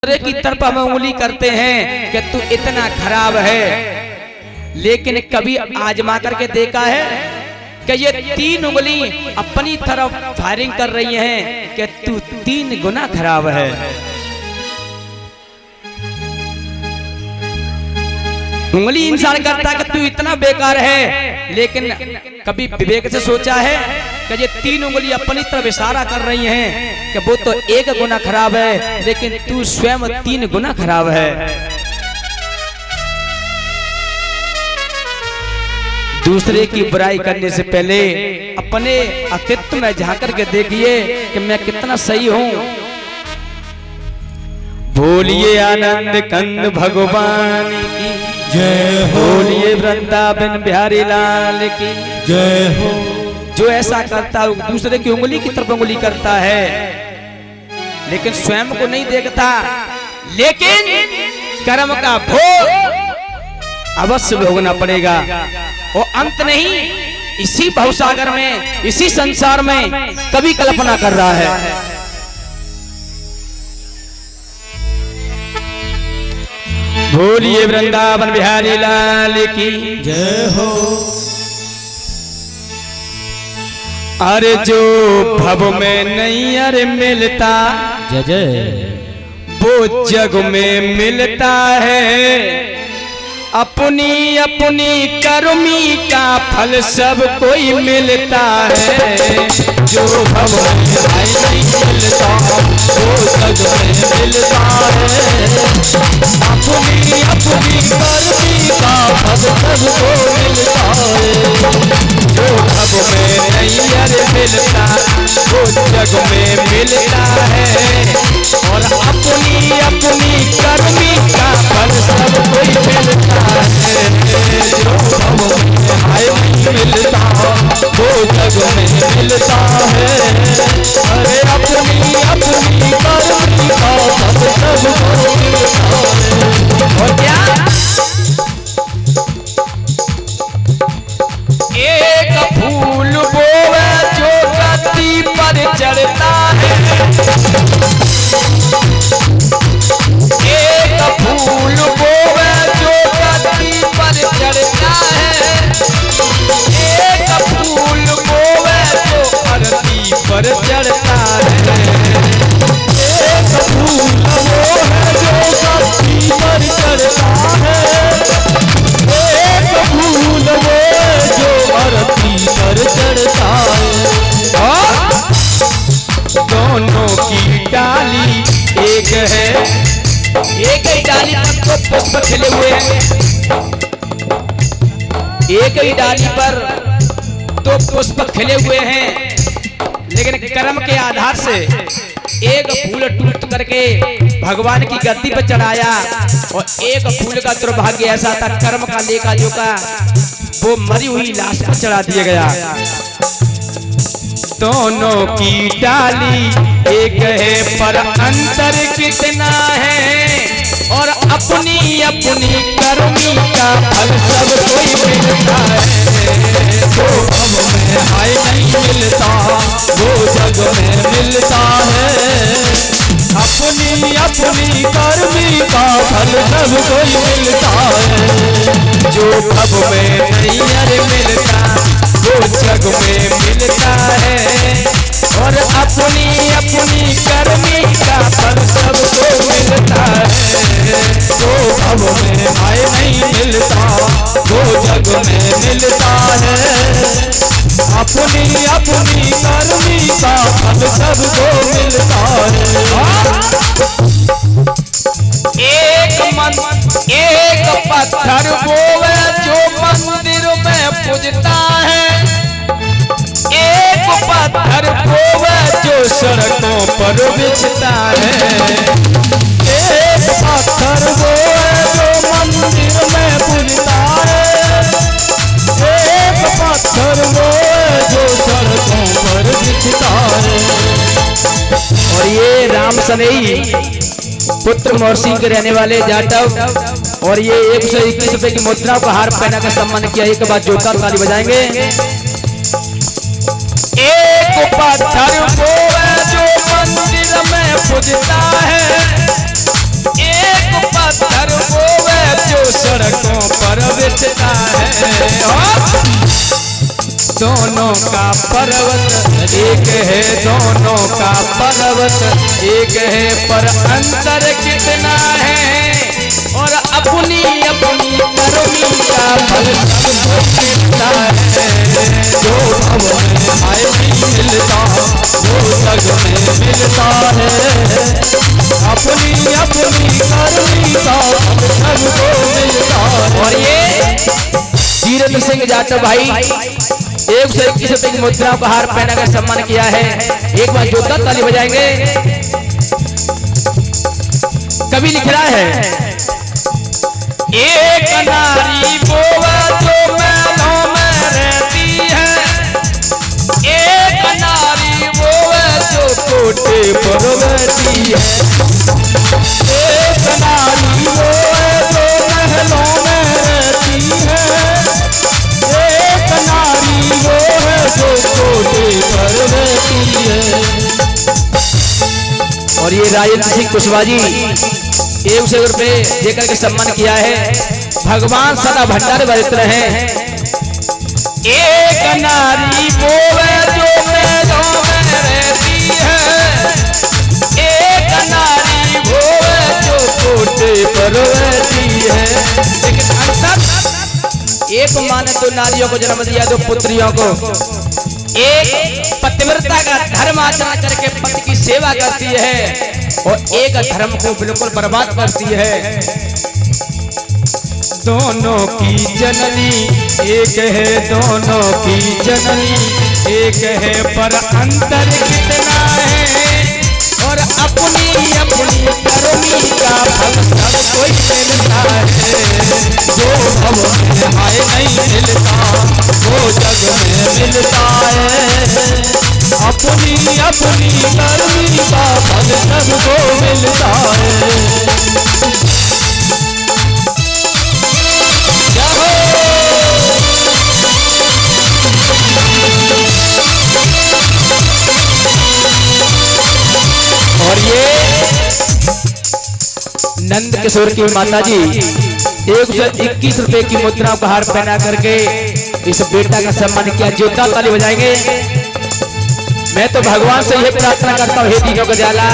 दूसरे की तरफ हम उंगली करते हैं कि तू इतना खराब है, लेकिन कभी आजमा करके देखा है कि ये तीन उंगली अपनी तरफ फायरिंग कर रही हैं कि तू 3 गुना खराब है। उंगली इंसान करता कि तू इतना बेकार है, लेकिन कभी विवेक से सोचा है कि ये 3 उंगली अपनी तरफ इशारा कर रही हैं कि वो तो 1 गुना खराब है, लेकिन तू स्वयं 3 गुना खराब है। दूसरे की बुराई करने से पहले अपने अस्तित्व में झांक करके देखिए कि मैं कितना सही हूं। बोलिए आनंद कंद भगवान की जय हो। बोलिए वृंदावन बिहारी लाल की जय हो। जो ऐसा करता है दूसरे की उंगली की तरफ उंगली करता है, लेकिन स्वयं को नहीं देखता, लेकिन कर्म का भोग अवश्य भोगना पड़ेगा। और अंत नहीं, इसी भवसागर में, इसी संसार में कभी कल्पना कर रहा है। बोलिए वृंदावन बिहारी लाल की जय हो। अरे जो भव में नहीं अरे मिलता, जय जय। वो जग में मिलता है। अपनी अपनी कर्मी का फल सब कोई मिलता है। जो भव में नहीं मिलता वो जग में मिलता है। अपनी अपनी कर्मी का फल सबको मिलता है। जो भव में नहीं अरे मिलता वो जग में मिलता है। और अपनी अपनी कर्मी का फल सब कोई मिलता है। जो भव में मिलता वो जग में मिलता है। अरे अपनी अपनी कर्मी का फल सब कोई मिलता है। और क्या एक फूल बोवे जो गति पर चढ़ता है। एक फूल बोवे जो गति पर चढ़ता है। एक फूल बोवे जो धरती पर चढ़ता है। एक फूल वो है जो गति पर चढ़ता है। एक फूल वो जो धरती पर चढ़ता है। और दोनों की डाली एक है, एक ही डाली पर तो पुष्प खिले हुए हैं। एक ही डाली पर तो पुष्प खिले हुए हैं, लेकिन कर्म के आधार से एक फूल टूट करके भगवान की गद्दी पर चढ़ाया। और एक फूल का दुर्भाग्य ऐसा था, कर्म का लेखा जोखा वो मरी हुई लाश पर चढ़ा दिया गया। दोनों की डाली एक है, पर अंतर कितना है। और अपनी अपनी कर्मी का फल सब कोई मिलता है। जो भव में हाय नहीं मिलता वो जग में मिलता है। अपनी अपनी कर्मी का फल सब कोई मिलता है। जो भव में नहीं अरे मिलता वो जग में मिलता है। और अपनी अपनी कर्मी का फल सबको मिलता है। जो भव में आए नहीं मिलता वो जग में मिलता है। अपनी अपनी कर्मी का फल सबको मिलता है। एक पत्थर बोवे जो मंदिर में पूजता है। एक पत्थर बोवे जो सड़कों पर बिछता है। एक पत्थर बोवे जो मंदिर में पूजता है। एक पत्थर बोवे जो सड़कों पर बिछता है। और ये राम सनई पुत्र मोहसिन के रहने वाले जाटव, और ये 121 रुपए की मुद्रा को हार पहना कर सम्मान किया। एक बार जोरदार ताली बजाएंगे। एक पत्थर बोवे जो मंदिर में पूजता है। दोनों का पर्वत एक है, दोनों का पर्वत एक है, पर अंतर कितना है। और अपनी अपनी कर्मी का फल सबको मिलता है। जो भव में आए नहीं मिलता, वो जग में मिलता है। अपनी अपनी कर्मी का फल सबको मिलता है। और ये धीरेन्द्र सिंह जाटव भाई 121 रुपए की मुद्रा का हार पहनाकर सम्मान किया है। एक बार जोरदार ताली बजाएंगे। कवि लिख रहा है, एक नारी वो जो महलों में रहती है, एक नारी वो जो कोटे पर बैठी है। एक नारी वो जो महलों में रहती है, एक नारी वो है जो कोटे पर बैठी है। और ये राजेंद्र सिंह कुशवाहा जी 100 रुपए देकर के सम्मान किया है। भगवान सदा भंडार बरत रहे हैं। एक नारी वो है जो महलों में रहती है, एक नारी वो है जो कोटे पर रहती है। लेकिन अंतर एक माँ ने 2 नारियों को जन्म दिया, 2 पुत्रियों को। एक पतिव्रता का धर्म आचरण करके पति की सेवा करती है, और एक धर्म को बिल्कुल बर्बाद करती है। दोनों की जननी एक है, दोनों की जननी एक है, पर अंतर कितना है। और अपनी अपनी कर्मी का फल सब कोई मिलता है। जो भव में आए नहीं मिलता, वो जग में मिलता है। अपनी अपनी कर्मी का फल सबको मिलता है। और ये नंद किशोर की माता जी 121 रुपए की मुद्रा का हार पहना करके इस बेटा का सम्मान किया। जोरदार ताली बजाएंगे। मैं तो भगवान से यह प्रार्थना करता हूँ, हे दीनों का जाला,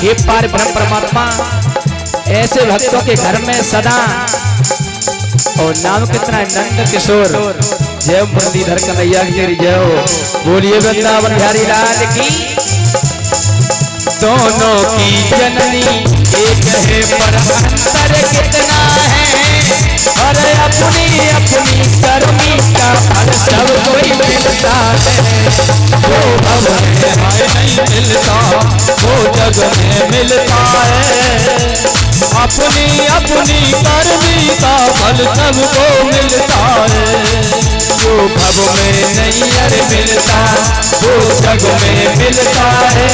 हे पार ब्रह्म परमात्मा, ऐसे भक्तों के घर में सदा। और नाम कितना है, नंद किशोर। जय मुरलीधर कन्हैया की जय हो। बोलिए वृंदावन बिहारी लाल की। दोनों की जननी एक है, पर अंतर कितना है। और अपनी अपनी कर्मी का फल सब कोई मिलता है। वो भव में आए नहीं मिलता, वो जग में मिलता है। अपनी अपनी कर्मी का फल सबको मिलता है। जो भव में नहीं अरे मिलता, वो जग में मिलता है।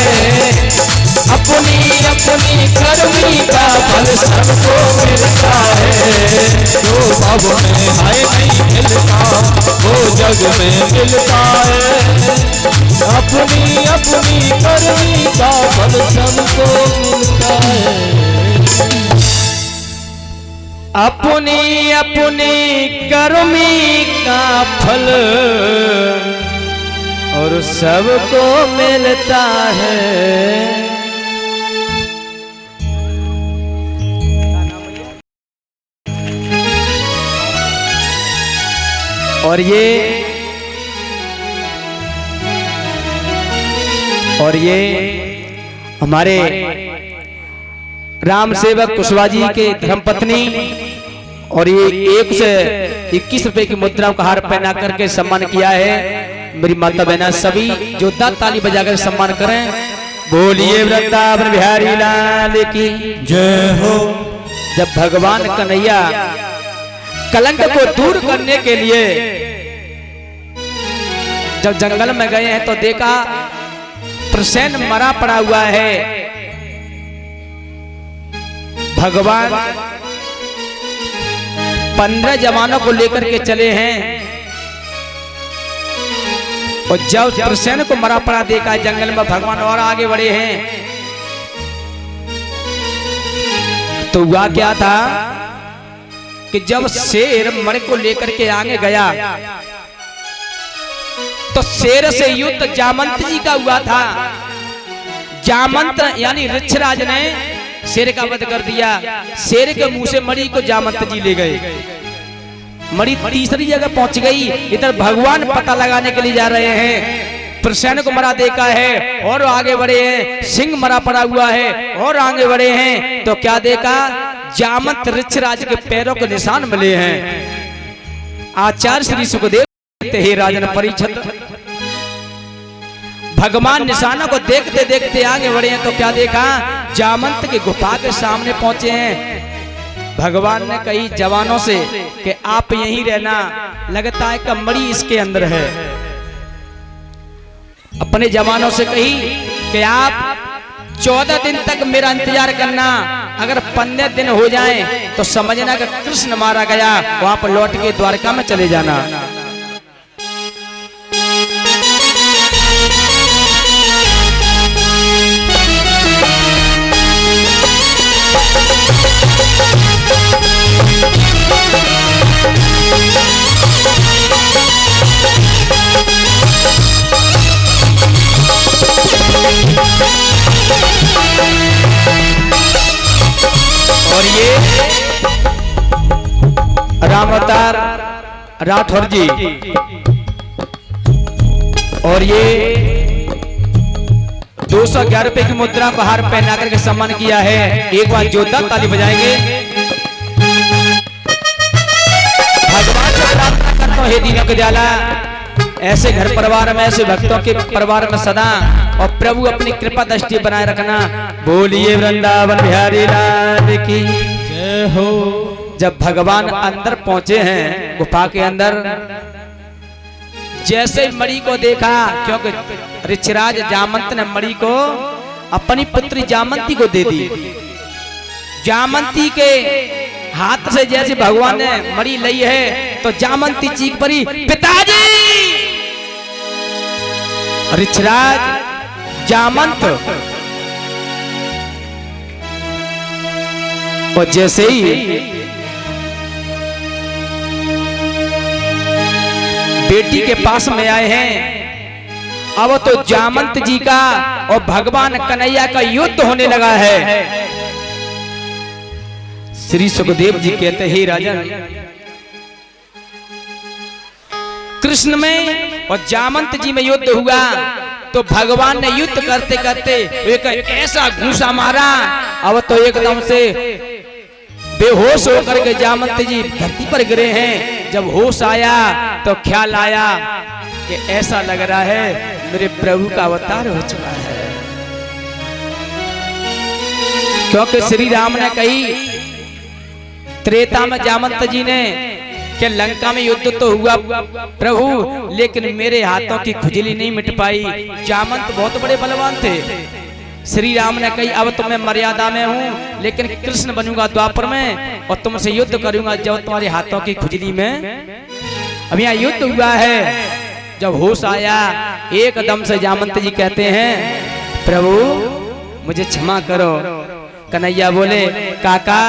अपनी अपनी कर्मी का फल सबको मिलता है। जो भव में आए नहीं मिलता, वो जग में मिलता है। अपनी अपनी कर्मी का फल सबको मिलता है। अपनी अपनी कर्मी का फल और सबको मिलता है। और ये हमारे राम सेवक कुशवाहा जी के धर्मपत्नी, और ये 121 रुपए की मुद्राओं का हार पहना करके सम्मान किया है। मेरी माता बहना सभी जोरदार ताली बजाकर सम्मान करें। बोलिए वृंदावन बिहारी लाल की जय हो। जब भगवान कन्हैया कलंक को दूर करने के लिए जब जंगल में गए हैं तो देखा प्रसेन मरा पड़ा हुआ है। भगवान 15 जवानों को लेकर के चले हैं, और जब प्रसेन को मरा पड़ा देखा जंगल में, भगवान और आगे बढ़े हैं। तो हुआ क्या था कि जब शेर मर को लेकर के आगे गया तो शेर से युद्ध जामंत जी का हुआ था। जामंत यानी ऋक्षराज ने शेर का वध कर दिया। शेर के मुंह से मणि को जामंत जी ले गए। मणि तीसरी जगह पहुंच गई। इधर भगवान पता लगाने के लिए जा रहे हैं। प्रसेन को मरा देखा है और आगे बढ़े हैं। सिंह मरा पड़ा हुआ है और आगे बढ़े हैं तो क्या देखा, जामंत ऋक्षराज के पैरों के निशान मिले हैं। आचार्य श्री सुखदेव कहते हे राजन परीक्षित, भगवान निशानों को देखते देखते आगे बढ़े हैं तो क्या देखा, जामंत की गुफा के सामने पहुंचे हैं। भगवान ने कही जवानों से कि आप यहीं रहना, लगता है कि मणि इसके अंदर है। अपने जवानों से कही कि आप 14 दिन तक मेरा इंतजार करना, अगर 15 दिन हो जाएं तो समझना कि कृष्ण मारा गया, वहां पर लौट के द्वारका में चले जाना। और ये राम अवतार राठौर जी और ये 211 रुपए की मुद्रा को हार पहना करके सम्मान किया है। एक बार जोरदार ताली बजाएंगे। भगवान से प्रार्थना करता हूं हे दीनों के दयाला, ऐसे घर परिवार में, ऐसे भक्तों के परिवार में सदा और प्रभु अपनी कृपा दृष्टि बनाए रखना। बोलिए वृंदावन बिहारी लाल की जय हो। जब भगवान अंदर पहुंचे हैं गुफा के अंदर, जैसे मणि को देखा, क्योंकि ऋक्षराज जामंत ने मणि को अपनी पुत्री जामंती को दे दी। जामंती के हाथ से जैसे भगवान ने मणि ली है तो जामंती चीख पड़ी, पिताजी! ऋक्षराज जामंत और जैसे ही बेटी के पास में आए हैं, अब तो जामंत जी का और भगवान कन्हैया का युद्ध होने लगा है। श्री सुखदेव जी कहते हैं राजन, कृष्ण में और जामंत जी में युद्ध हुआ तो भगवान ने युद्ध करते करते एक ऐसा घूसा मारा, अब तो एकदम से बेहोश होकर के जामंत जी धरती पर गिरे हैं। जब होश आया तो ख्याल आया कि ऐसा लग रहा है मेरे प्रभु का अवतार हो चुका है, क्योंकि श्री राम ने कही त्रेता में जामंत जी ने कि लंका में युद्ध तो हुआ प्रभु, लेकिन मेरे हाथों की खुजली नहीं मिट पाई। जामंत बहुत बड़े बलवान थे। श्री राम ने कही अब तो मैं मर्यादा में हूँ, लेकिन कृष्ण बनूंगा द्वापर में और तुमसे युद्ध करूंगा जब तुम्हारे हाथों की खुजली में। अब यहाँ युद्ध हुआ है। जब होश आया एकदम से जामंत जी कहते हैं प्रभु मुझे क्षमा करो। कन्हैया बोले काका,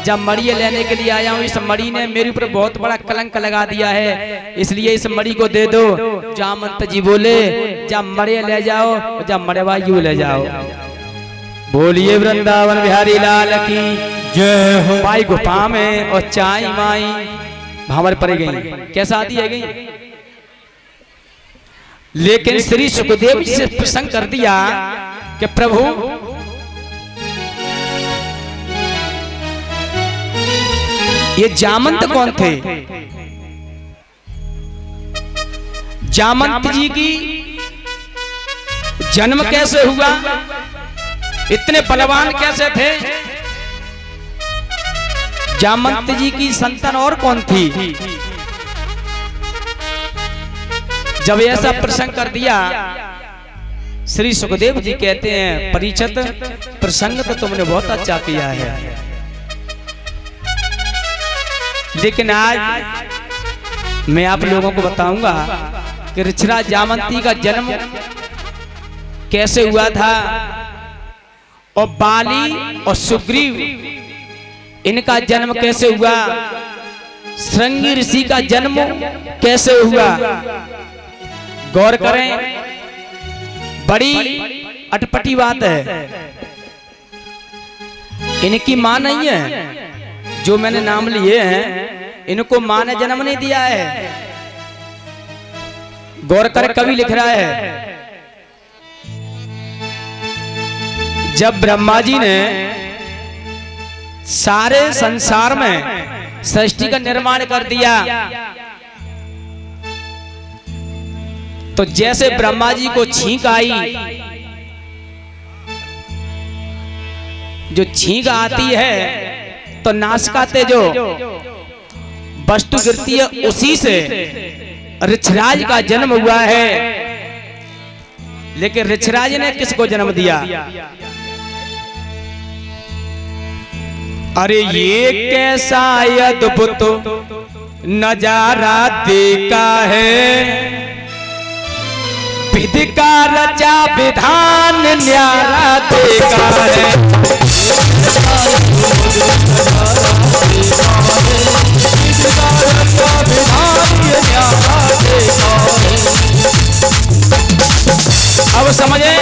जब मणि लेने के लिए आया हूँ, इस मणि ने मेरे ऊपर बहुत बड़ा कलंक लगा दिया है, इसलिए इस मणि को दे दो। जामंत जी बोले जब मरे ले जाओ, जब मरवा यूं ले जाओ। बोलिए वृंदावन बिहारी लाल की जय हो। पाई गुफा में और चाई माई भावर पड़ गई, कैसा आदि है गई। लेकिन श्री सुखदेव जी से प्रसंग कर दिया कि प्रभु ये जामंत कौन थे। जामंत जी की जन्म कैसे हुआ, इतने बलवान कैसे थे। जामंत जी की संतान और कौन थी। जब ऐसा प्रसंग कर दिया, श्री सुखदेव जी कहते हैं परीक्षित प्रसंग तो तुमने बहुत अच्छा किया है, लेकिन आज मैं आप लोगों को बताऊंगा कि ऋक्षराज जामंती का जन्म कैसे हुआ था और बाली और सुग्रीव इनका जन्म कैसे हुआ, श्रृंगी ऋषि का जन्म कैसे हुआ। गौर करें, बड़ी अटपटी बात है। इनकी मां नहीं है, जो मैंने नाम लिए हैं इनको मां ने जन्म नहीं दिया है। गौर कर, कवि लिख रहा है, जब ब्रह्मा जी ने सारे संसार में सृष्टि का निर्माण कर दिया तो जैसे ब्रह्मा जी को छींक आई, जो छींक आती है तो नासिका से जो वस्तु गिरती है उसी से ऋक्षराज का जन्म हुआ है। लेकिन ऋक्षराज ने किसको जन्म दिया? अरे ये कैसा अद्भुत नजारा देखा है, विधि का रचा विधान न्यारा देखा है। अब समझे,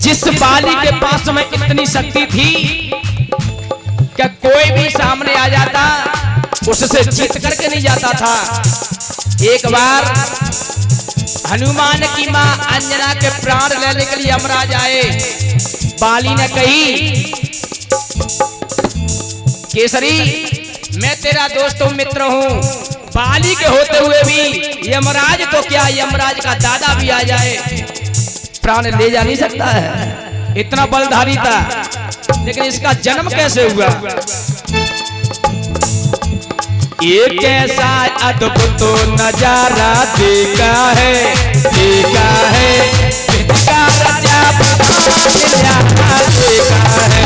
जिस बाली के पास में इतनी शक्ति थी क्या कोई भी सामने आ जाता उससे जीत करके नहीं जाता था। एक बार हनुमान की मां अंजना के प्राण लेने के लिए यमराज आए। बाली ने कही, केसरी मैं तेरा दोस्त हूं, मित्र हूं। बाली के होते हुए भी यमराज तो क्या, यमराज का दादा भी आ जाए प्राण ले जा नहीं सकता है, इतना बलधारी था। लेकिन इसका जन्म कैसे हुआ? एक ऐसा अद्भुत नजारा देखा है, देखा है, इसका रचा न्यारा देखा है।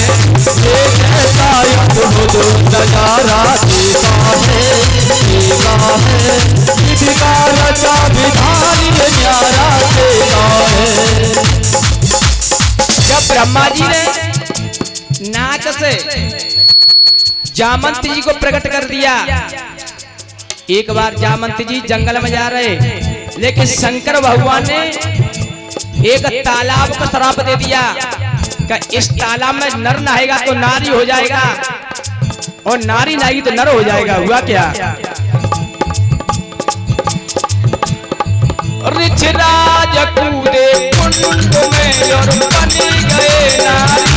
एक ऐसा अद्भुत नजारा देखा है, देखा है, इसका रचा विधान न्यारा देखा है। जब ब्रह्मा जी ने नाक से जामंत जी को प्रकट कर दिया, एक बार जामंत जी जंगल में जा रहे, लेकिन शंकर भगवान ने एक तालाब को श्राप दे दिया कि इस तालाब में नर नहाएगा तो नारी हो जाएगा और नारी नहाएगी तो नर हो जाएगा। हुआ क्या? ऋक्षराज कूदे कुंड में और बनी गए नारी।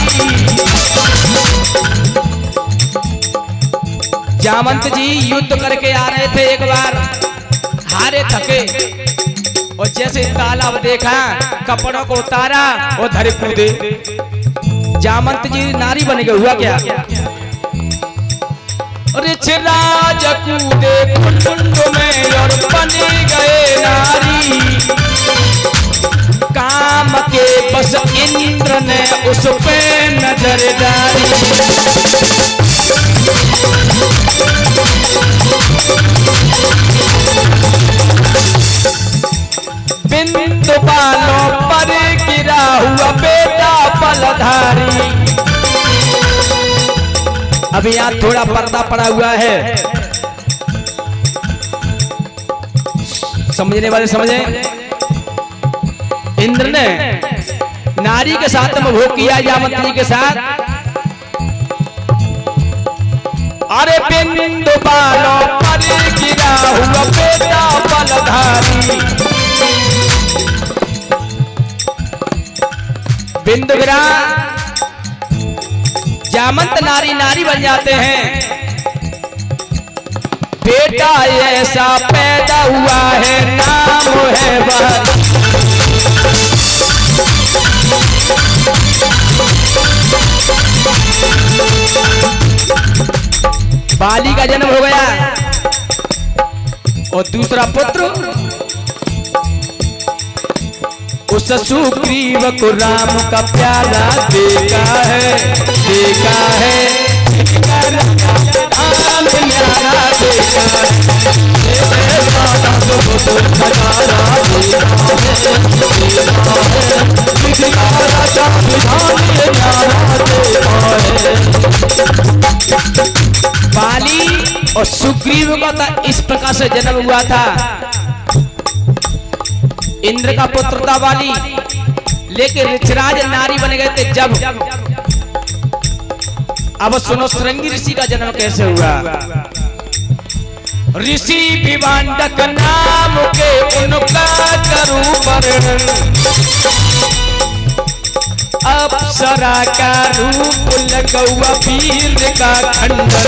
जामंत जी युद्ध करके आ रहे थे, एक बार हारे थके और जैसे तालाब देखा कपड़ों को उतारा और धरे कूदे। जामंत जी नारी बन गए। हुआ क्या? ऋक्षराज कूदे कुंड में और बनी गए नारी। काम के बस इंद्र ने उस पे नजर डाली। बिंदु बालों पर गिरा हुआ बेटा बलधारी। अभी यहाँ थोड़ा पर्दा पड़ा हुआ है, समझने वाले समझे। इंद्र ने नारी के साथ में भोग किया जामंत जी के साथ। अरे बिंदु बालों पर गिरा हुआ बेटा बलधारी। बिंदु गिरा, जामंत नारी नारी बन जाते हैं। बेटा ऐसा पैदा हुआ है, नाम है वह। बाली का जन्म हो गया और दूसरा पुत्र उस सुग्रीव को राम का प्यारा देखा है, देखा है, राम न्यारा देखा बाली और सुग्रीव का इस प्रकार से जन्म हुआ था। इंद्र का पुत्र था वाली, लेकिन ऋक्षराज नारी बन गए थे जब। अब सुनो श्रृंगी ऋषि का जन्म कैसे हुआ। ऋषि विभांडक नाम के उनका करूं वर्णन, अप्सरा का रूप लगौआ वीर का खंडन।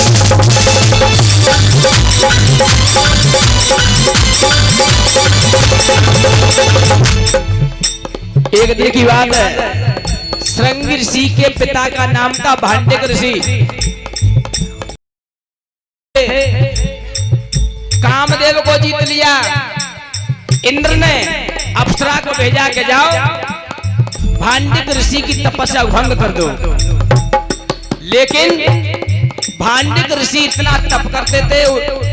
एक दिन की बात है, श्रृंगी ऋषि के पिता का नाम था भांडिक ऋषि। कामदेव को जीत लिया, इंद्र ने अप्सरा को भेजा के जाओ भांडिक ऋषि की तपस्या भंग कर दो। लेकिन भांडिक ऋषि इतना तप करते थे,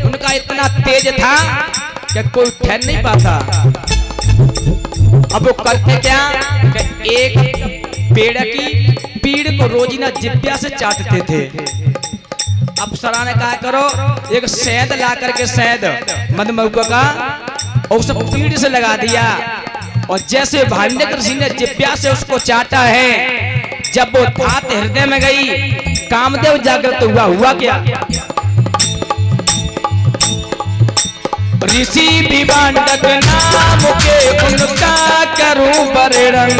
उनका इतना तेज था कि कोई ठहर नहीं पाता। अब वो करते क्या कि एक पेड़ की पीड़ को रोजीना जिब्या से चाटते थे। अप्सरा ने कहा करो एक शहद ला करके, शहद मधुमक्खी का, और उस पीड़ से लगा दिया, और जैसे भांडिक ऋषि ने जिब्या से उसको चाटा है, जब वो धात हृदय में गई, कामदेव जागृत हुआ क्या। ऋषि विभांडक नाम के उनका करूं वर्णन,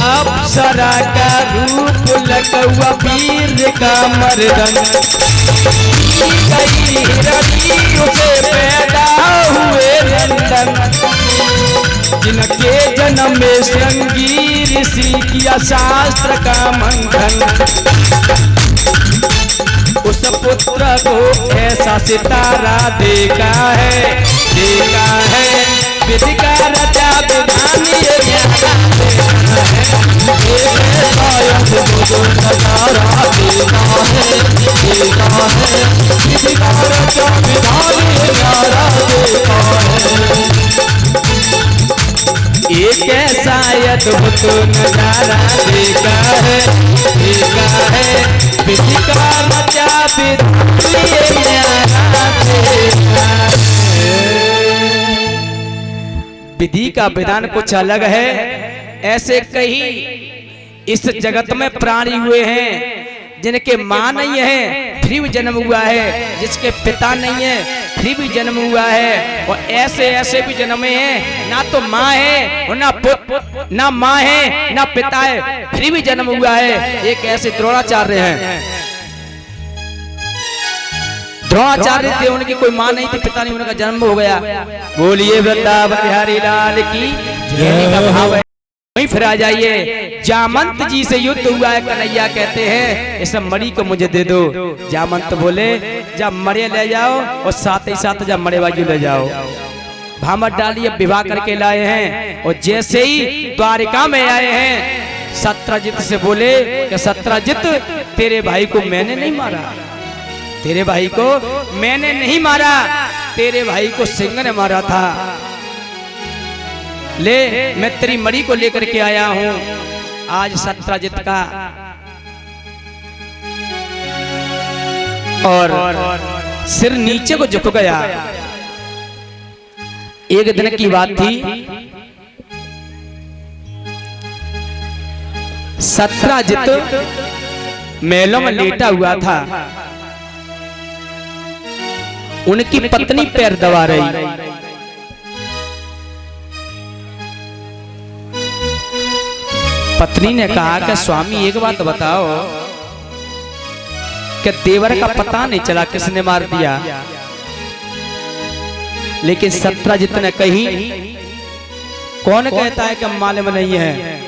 अप्सरा का रूप लगौआ वीर का मर्दन। गई रवि उसे पैदा हुए नंदन, जिनके जन्म में श्रृंगी ऋषि किया शास्त्र का मंथन। उस पुत्र को ऐसा सितारा देखा है, देखा है, विधि का रचा विधान ये न्यारा देखा है। नजारा देखा है, देखा है, विधि का रचा विधान ये न्यारा देखा है। एक ऐसा अद्भुत नजारा देखा है, देखा है, विधि का रचा विधान ये न्यारा देखा है। विधि का विधान कुछ अलग है। ऐसे कई इस जगत में प्राणी हुए हैं जिनके मां नहीं है फिर भी जन्म हुआ है, जिसके पिता नहीं है फिर भी जन्म हुआ है, और ऐसे ऐसे भी जन्मे हैं ना तो माँ है और ना पुत्र, ना माँ है ना पिता है फिर भी जन्म हुआ है। एक ऐसे द्रोणाचार्य हैं, द्रोणाचार्य थे, उनकी कोई माँ नहीं थी, पिता नहीं, उनका जन्म हो गया। बोलिए वृंदावन बिहारी लाल की जय का भाव है। वहीं फिर आ जाइए, जामंत जी से युद्ध हुआ है, कन्हैया कहते हैं इस मणि को मुझे दे दो। जामंत बोले जा मरे ले जाओ, और साथ ही साथ जा मरे बाजू ले जाओ। भामत डाली अब विवाह करके लाए हैं, और जैसे ही द्वारिका में आए हैं सत्यजित से बोले कि सत्यजित तेरे भाई को मैंने नहीं मारा, तेरे भाई को मैंने नहीं मारा, तेरे भाई को सिंह ने मारा था। ले मैं तेरी मणि को लेकर के आया हूं। आज सत्यजित का और सिर नीचे को झुक गया। एक दिन की बात थी, सत्यजित महलों में लेटा हुआ था, उनकी पत्नी पैर दबा रही। पत्नी ने कहा कि स्वामी एक बात बताओ कि देवर का पता नहीं चला किसने मार दिया। लेकिन सत्यजित ने कही कौन कहता है कि मालूम नहीं है।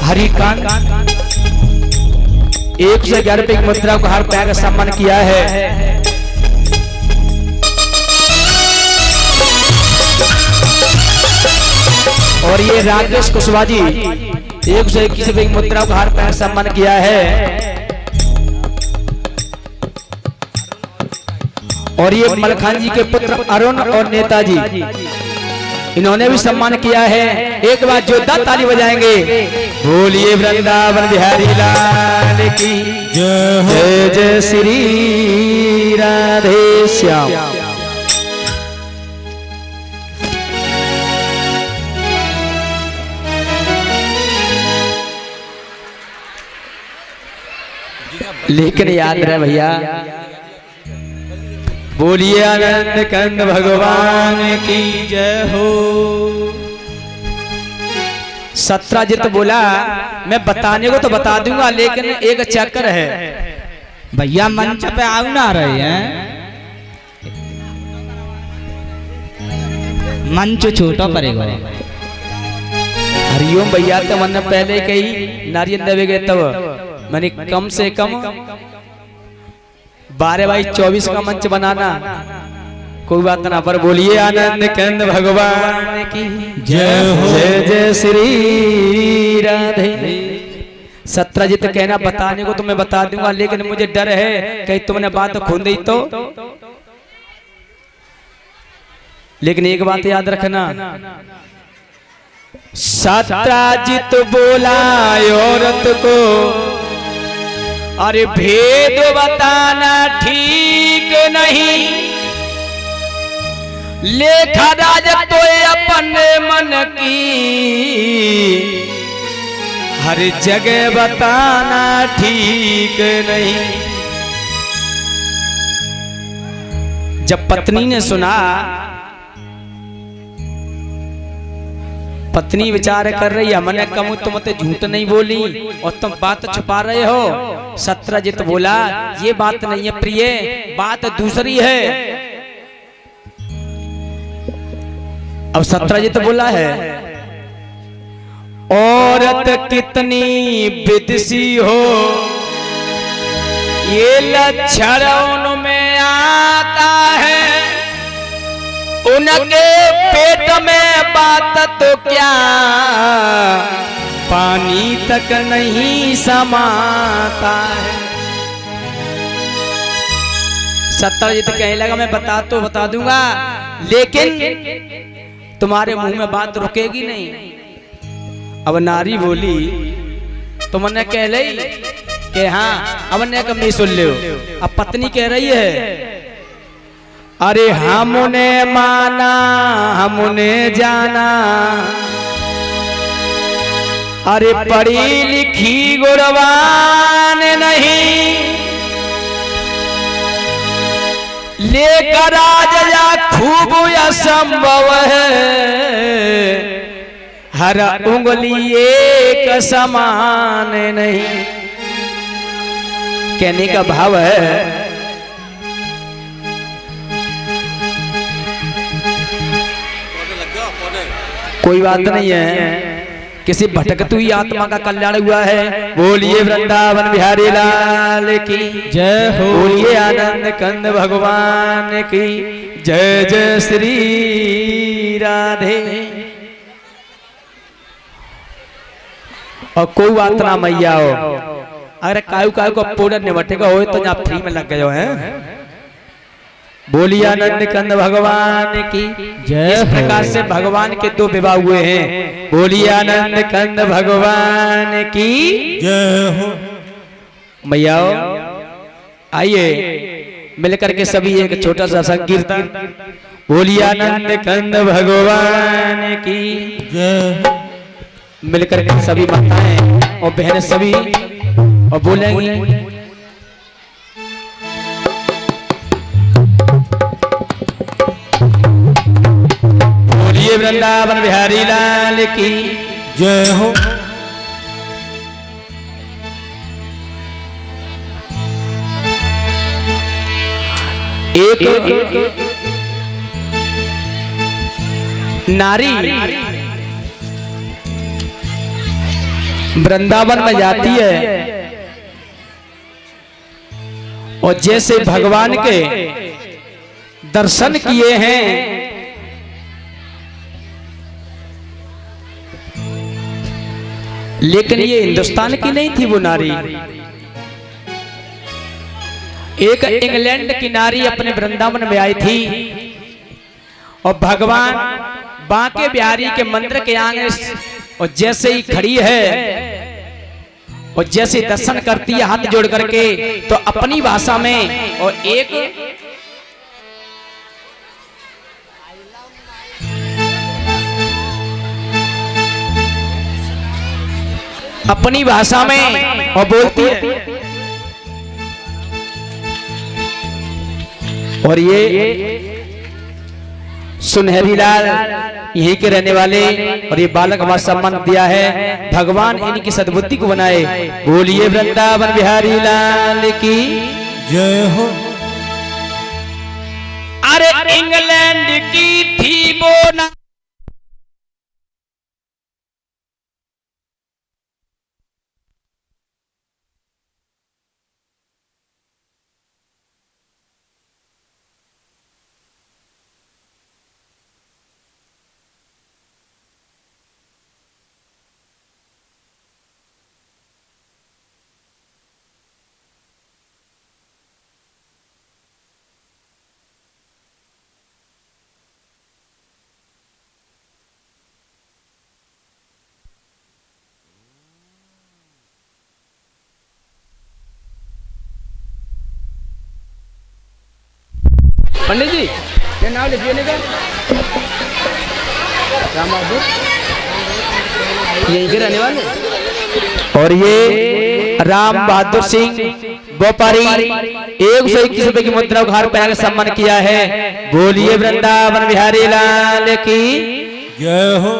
हरिकांड 111 रुपए की मुद्रा को हर पैर का सम्मान किया है। और ये राकेश कुशवाहा जी 121 रुपए की मुद्रा उपहार पर सम्मान किया है। और ये मलखान जी के पुत्र अरुण और नेताजी, इन्होंने भी सम्मान किया है। एक बार जोरदार ताली बजाएंगे। बोलिए वृंदावन बिहारी लाल की जय हो। जय जय श्री राधे श्याम। लेकिन याद रहे भैया, बोलिए आनंद कंद भगवान की जय हो। सत्राजित बोला मैं बताने को तो बता दूंगा, लेकिन एक चक्कर है भैया मंच पे आओ ना रहे हैं, मंच छोटा पड़ेगा। हरिओम भैया, तो मैंने पहले कही नारियल देवे गए तब मैंने कम से कम 12x24 का मंच बनाना, कोई बात ना। पर बोलिए आनंद कंद भगवान की जय हो। जय जय श्री राधे। सत्राजित कहना बताने को तो मैं बता दूंगा, लेकिन मुझे डर है कहीं तुमने बात खोल दी तो। लेकिन एक बात याद रखना, सत्राजित बोला औरत को अरे भेद बताना ठीक नहीं, लेखा राज तो अपने मन की हर जगह बताना ठीक नहीं। जब पत्नी ने सुना, पत्नी विचार कर रही है, मैंने कम तुम तो झूठ नहीं बोली और तुम बात छुपा रहे हो। सत्राजित बोला ये बात नहीं है प्रिय, बात दूसरी है। अब सत्राजित बोला है, औरत कितनी विदसी हो ये लक्षण उनमें आता है, उनके पेट में बात तो क्या पानी तक नहीं समाता है। सत्राजित कहने लगा मैं बता दूंगा, लेकिन तुम्हारे मुंह में बात रुकेगी नहीं। अब नारी बोली तो मैंने कह रही कि हाँ, अब ने कम नहीं सुन लो। अब पत्नी कह रही है अरे हमने माना हमने जाना, अरे पढ़ी लिखी गुणवान नहीं, लेकर राजा खूब असंभव है, हर उंगली एक समान नहीं। कहने का भाव है कोई बात नहीं है, किसी भटकती हुई आत्मा का कल्याण हुआ है। बोलिए वृंदावन बिहारी लाल की जय हो। बोलिए आनंद कंद भगवान की जय जय श्री राधे। और कोई बात ना मैया हो, अगर कायु कायु को पूरा निबटेगा हो तो यहाँ फ्री में लग गए हैं। बोलिए आनंद कंद भगवान की जय। इस प्रकार से भगवान के दो विवाह हुए हैं। बोलिए आनंद कंद भगवान की जय हो। मैया आइए मिलकर के सभी एक छोटा सा संकीर्तन। बोलिए आनंद कंद भगवान की जय। मिलकर के सभी माताएं और बहनें सभी और बोलेंगी बोलिए वृंदावन बिहारी लाल की जय हो। एक नारी वृंदावन में जाती है और जैसे भगवान के दर्शन किए हैं लेकिन ये हिंदुस्तान की नहीं थी वो नारी, एक इंग्लैंड की नारी अपने वृंदावन में आई थी और भगवान बांके बिहारी के मंदिर के आगे और जैसे ही खड़ी है और जैसे दर्शन करती है हाथ जोड़ करके, तो अपनी भाषा में और एक अपनी भाषा में और बोलती है। और ये सुनहरी लाल यहीं के रहने वाले और ये बालक हमारा सम्मान दिया है, भगवान इनकी सद्बुद्धि को बनाए। बोलिए वृंदावन बिहारी लाल की जय हो। अरे इंग्लैंड की थी वो ना पंडित जी क्या नाम लिखिए का राम बहादुर यहीं के रहने वाले। और ये राम बहादुर सिंह व्यापारी 121 रुपए की मुद्रा उघार पहन सम्मान किया है। बोलिए वृंदावन बिहारी लाल की जय हो।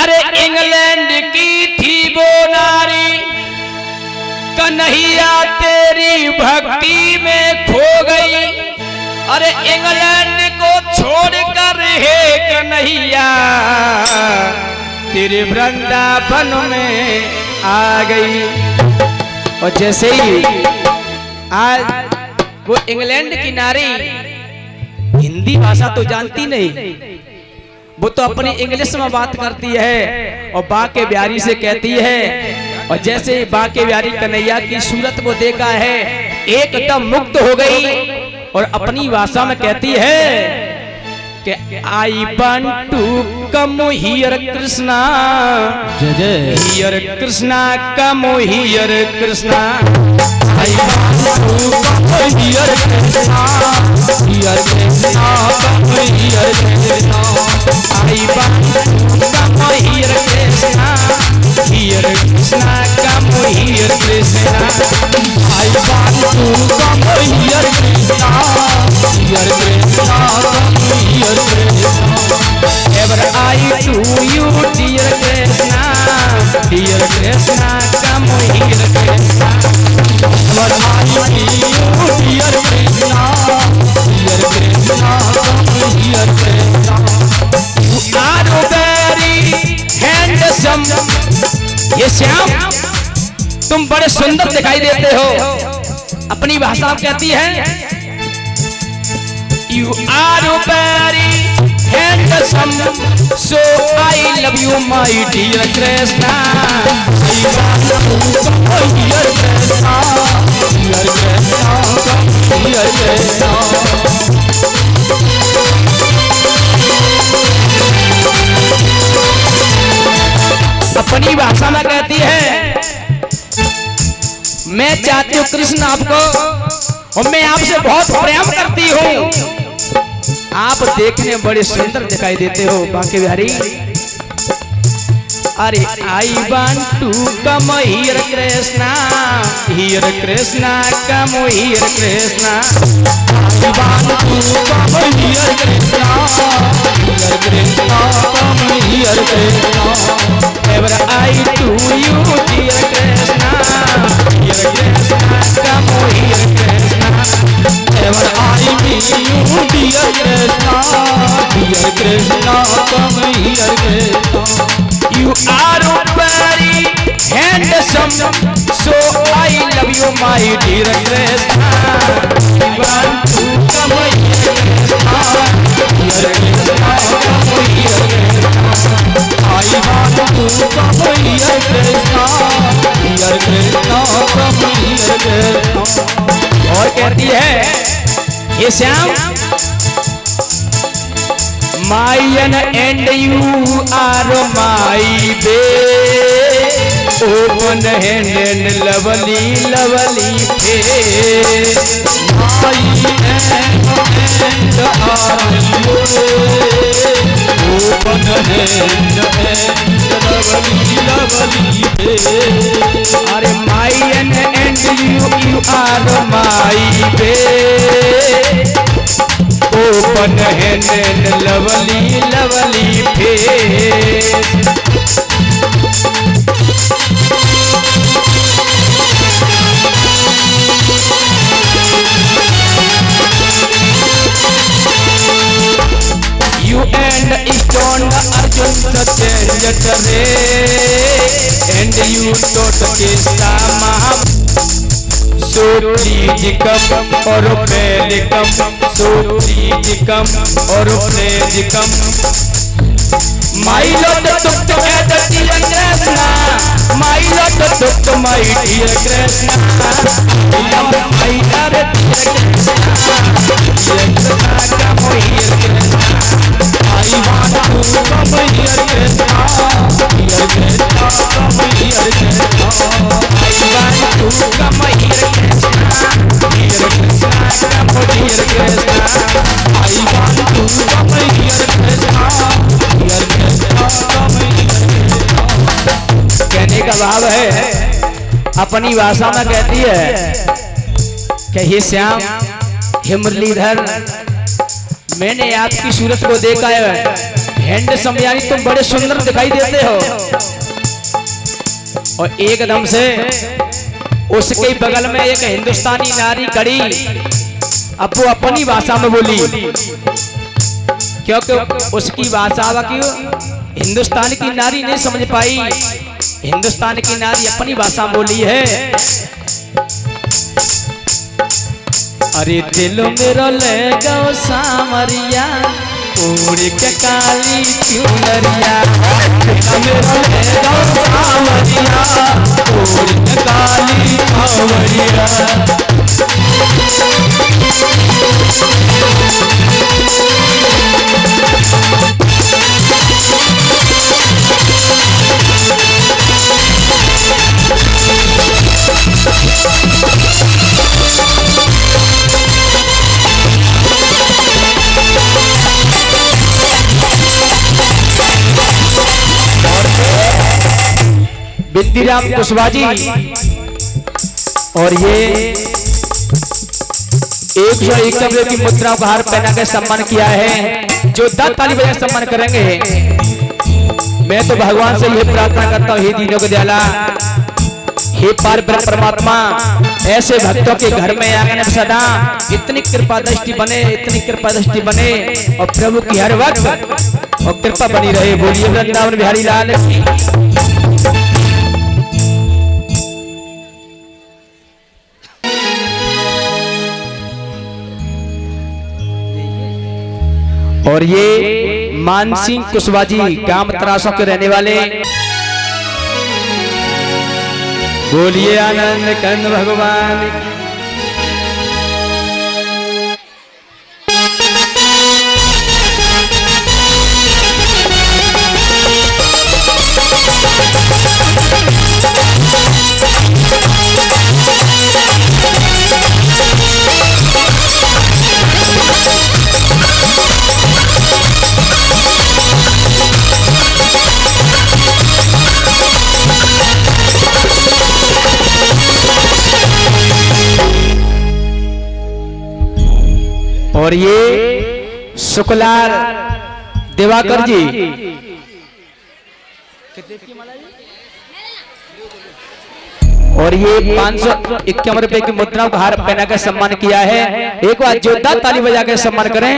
अरे इंग्लैंड की थी वो नारी कन्हैया तेरी भक्ति में खो गई। अरे इंग्लैंड को छोड़कर हे कन्हैया तेरे वृंदावन में आ गई। और जैसे ही आज वो इंग्लैंड की नारी हिंदी भाषा तो जानती नहीं, वो तो अपनी इंग्लिश में बात करती है और बांके बिहारी से कहती है। और जैसे बांके बिहारी कन्हैया की सूरत को देखा है एकदम मुक्त हो गई और अपनी भाषा में कहती है कि I want to come here Krishna, here Krishna come here Krishna, I want to come here Krishna, here Krishna come here Krishna, I want to come here Krishna, here Krishna come here Krishna, I want to come here Krishna, here Krishna come here Krishna, ever I to you dear Krishna, dear Krishna come here Krishna, ever I to you dear Krishna, dear Krishna come here Krishna, you are very handsome, ये श्याम तुम बड़े सुंदर दिखाई देते हो। अपनी भाषा में कहती है You are very handsome, so I love you my dear Krishna, I want to come here Krishna, dear Krishna come here Krishna। अपनी भाषा में कहती है मैं चाहती हूँ कृष्ण आपको और मैं आपसे बहुत प्रेम करती हूँ, आप देखने बड़े सुंदर दिखाई देते हो बांके बिहारी। अरे I want to come here Krishna, here Krishna come here Krishna, I want to come here Krishna, here Krishna come here Krishna, ever I to you dear Krishna, dear Krishna come here Krishna, ever I to you dear Krishna, dear Krishna come here Krishna, you are very handsome, so I love you my dear Krishna, I want to come here Krishna, dear Krishna कहती है, ये Shyam, mine and you are my bae, open hand and lovely lovely face, my and are you, open hand and lovely lovely face. अरे my and you are my bae, open hand and lovely lovely face. You and stone Arjun Satyajit re, and you taught Krishna Maha. So please come or pray come, so please come or pray come. My Lord took to at the dear Krishna, my Lord took to my dear Krishna, my Lord dear Krishna, dear Krishna come here Krishna, I want to come here Krishna, dear Krishna come here Krishna, I want to come here Krishna, dear Krishna come here Krishna, I want to come here Krishna, dear Krishna come here Krishna। कहने का भाव है, अपनी भाषा में कहती है कि हे श्याम, हे मुरलीधर, मैंने आपकी सूरत को देखा है, हैंड समयानी तुम बड़े सुंदर दिखाई देते हो। और एकदम से उसके बगल में एक हिंदुस्तानी नारी खड़ी, अब वो अपनी भाषा में बोली, क्योंकि उसकी भाषा क्यों हिंदुस्तान की नारी नहीं समझ पाई, हिंदुस्तान की नारी अपनी भाषा बोली है। अरे दिल मेरा ले गो सामरिया, उड़ के काली चुनरिया, दिल मेरा ले गो सामरिया, उड़ के काली चुनरिया। बिंदीराम कुशवाहा जी, और ये 101 रुपये की मुद्राओं का हार पहना कर सम्मान किया है, जो 10 ताली बजा सम्मान करेंगे। मैं तो भगवान से यह प्रार्थना करता हूँ, हे दीनों के दयाला, हे पार ब्रह्म परमात्मा, ऐसे भक्तों के घर में आंगन में सदा इतनी कृपा दृष्टि बने, इतनी कृपा दृष्टि बने, और प्रभु की हर वक्त और कृपा बनी रहे। बोलिए वृंदावन बिहारी लाल की। और ये मानसिंह कुशवाहा जी गांव तरासों के रहने वाले। बोलिए आनंद कंद भगवान। और ये शुक्लाल दिवाकर जी, और ये 551 रुपए की मुद्राओं का हार पहना कर सम्मान किया है। एक बार जोरदार ताली बजा कर सम्मान करें।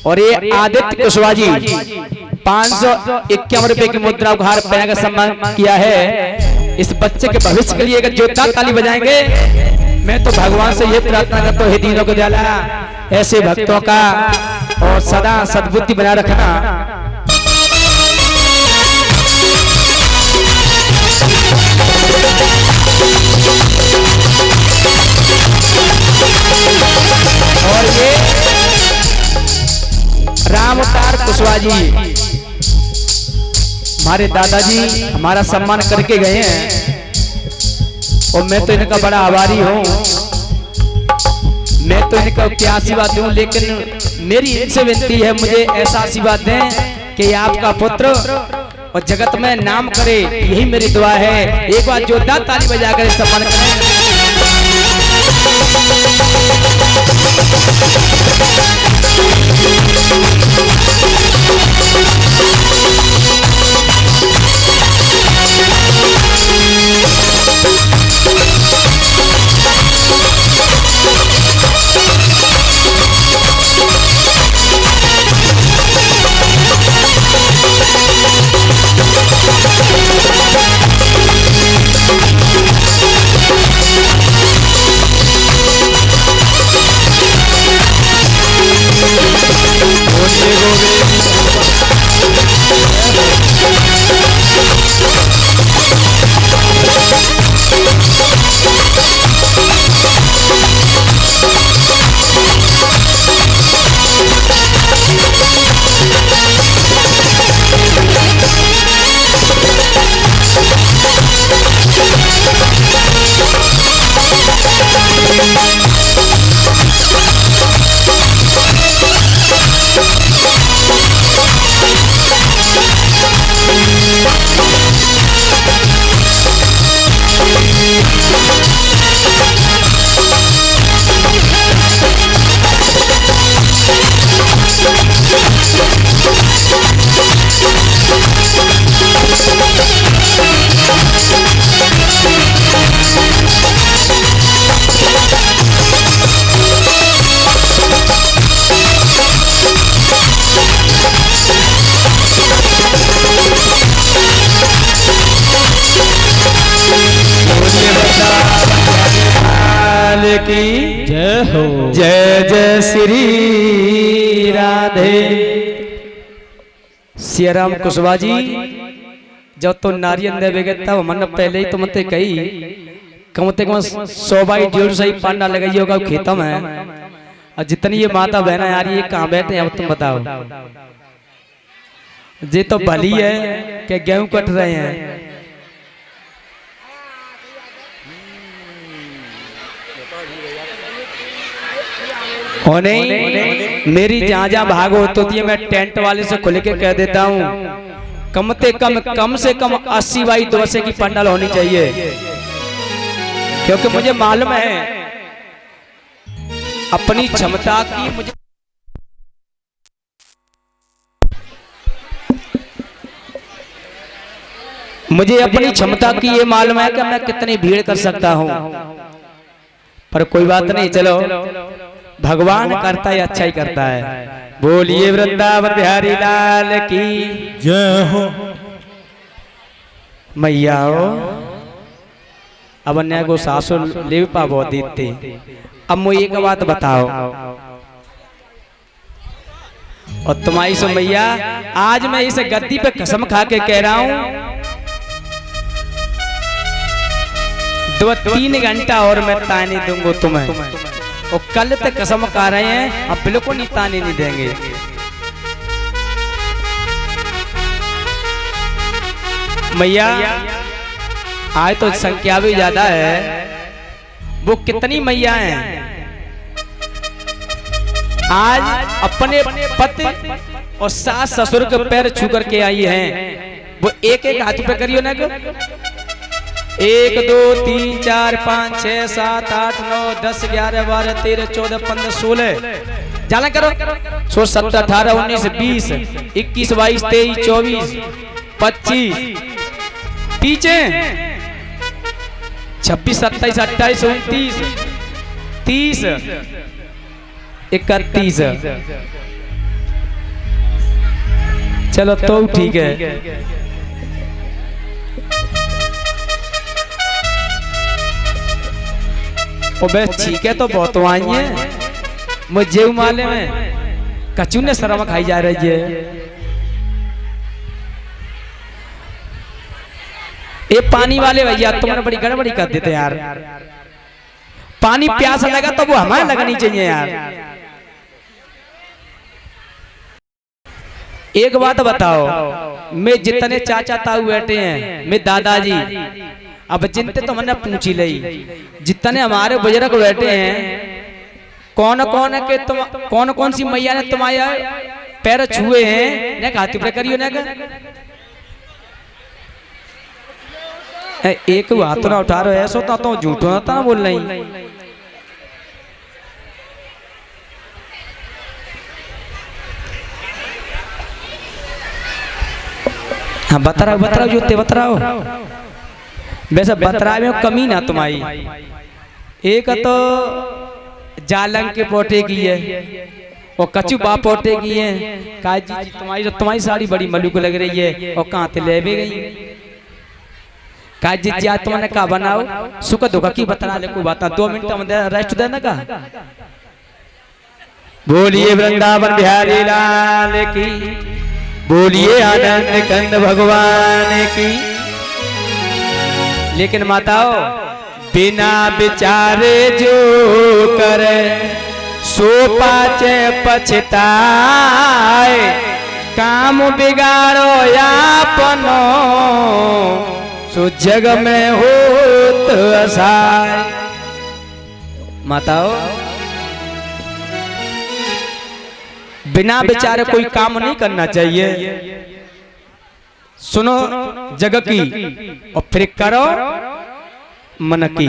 और ये आदित्य कुशवाहा जी 551 रुपए की मुद्रा उपहार पहनाकर सम्मान किया है। इस बच्चे के भविष्य के लिए अगर जोरदार ताली बजाएंगे मैं तो भगवान से ये प्रार्थना करता हूँ, हे दीनों को जाला ऐसे भक्तों का और सदा सद्बुद्धि बना रखना। और ये राम अवतार कुशवाहा जी हमारे दादाजी हमारा सम्मान करके गए हैं और मैं तो इनका बड़ा आभारी हूँ। मैं तो इनका क्या आशीर्वाद दूं, लेकिन मेरी इनसे विनती है मुझे ऐसा आशीर्वाद दें कि आपका पुत्र और जगत में नाम करे, यही मेरी दुआ है। एक बार जोरदार ताली बजाकर सम्मान करें। की जय हो। जय जय श्री राधे। सियाराम कुशवाहा जी जब तो नारियल देवे गए तब मन पहले ही तो मते कही कम से कम 100 बाई 150 ही पांडा लगाई होगा खेतों में। और जितनी ये माता बहना यार ये कहाँ बैठे अब तुम बताओ। ये तो भली है कि गेहूं कट रहे हैं। और नहीं मेरी जहाँ जहाँ भाग होती है मैं टेंट वाले से खुल के कह देता हूँ कम से कम 80 बाई 200 की पंडाल होनी चाहिए, क्योंकि मुझे मालूम है अपनी क्षमता की मुझे अपनी क्षमता की ये मालूम है कि मैं कितनी भीड़ कर सकता हूँ। पर कोई बात नहीं, चलो भगवान करता है अच्छा ही करता है। बोलिए वृंदावन बिहारी लाल की जय हो। मैया हो अब अन्य को सासु ले पाबो दीते। अब मुझे एक बात बताओ और तुम्हारी सो मैया आज मैं इस गद्दी पे कसम खा के कह रहा हूं 2-3 घंटा और मैं ताने दूंगा तुम्हें। और कल तक कसम खा रहे हैं अब बिल्कुल नहीं ताने नहीं देंगे। मैया आज तो संख्या भी ज्यादा है। वो कितनी मैया हैं आज अपने पति और सास ससुर के पैर छू करके आई हैं। वो एक एक हाथ पे करियो ना 1 2 3 4 5 6 7 8 9 10 11 12 13 14 15 16 जाना करो 16 17 18 19 20 21 22 23 24 25 पीछे 26 27 28 29 30 31। चलो तो ठीक है। बे ठीक है तो बहुत आई है मुझे माले में कचू ने शर्म खाई जा रही है। ये पानी वाले भैया तुमने बड़ी गड़बड़ी कर देते यार। पानी प्यासा लगा तो वो हमें लगनी चाहिए यार। एक बात बताओ, मैं जितने चाचा ताऊ बैठे हैं, मैं दादाजी, अब जिनते तो मैंने पूछी ली, जितने हमारे बुजुर्ग बैठे हैं, कौन कौन के तुम कौन कौन सी मैया ने तुम्हारे पैर छुए हैं? ने खाती पे करियो ने एक हाथ ना उठा रहे ऐसा तो झूठो ना था बोल रही। हाँ बतराओ जूते बतराओ। वैसे बतरा में कमी ना तुम्हारी। एक तो जालंग के पोटे की है और कचू बा पोटे की है। काजी तुम्हारी साड़ी बड़ी मलूक लग रही है और कहाँ ते ले भी गई। काजी जी आज तुमने का बनाओ सुख दुख की बतरा ले को बात 2 मिनट में रेस्ट देना का। बोलिए वृंदावन बिहारी लाल की, बोलिए आनंद कंद भगवान की। लेकिन माताओ बिना विचारे जो करे सो पाचे पछताए, काम बिगाड़ो यापनो सो जग में होत असाय। माताओ बिना विचारे कोई काम नहीं करना चाहिए। सुनो जग की और फिर करो मन की।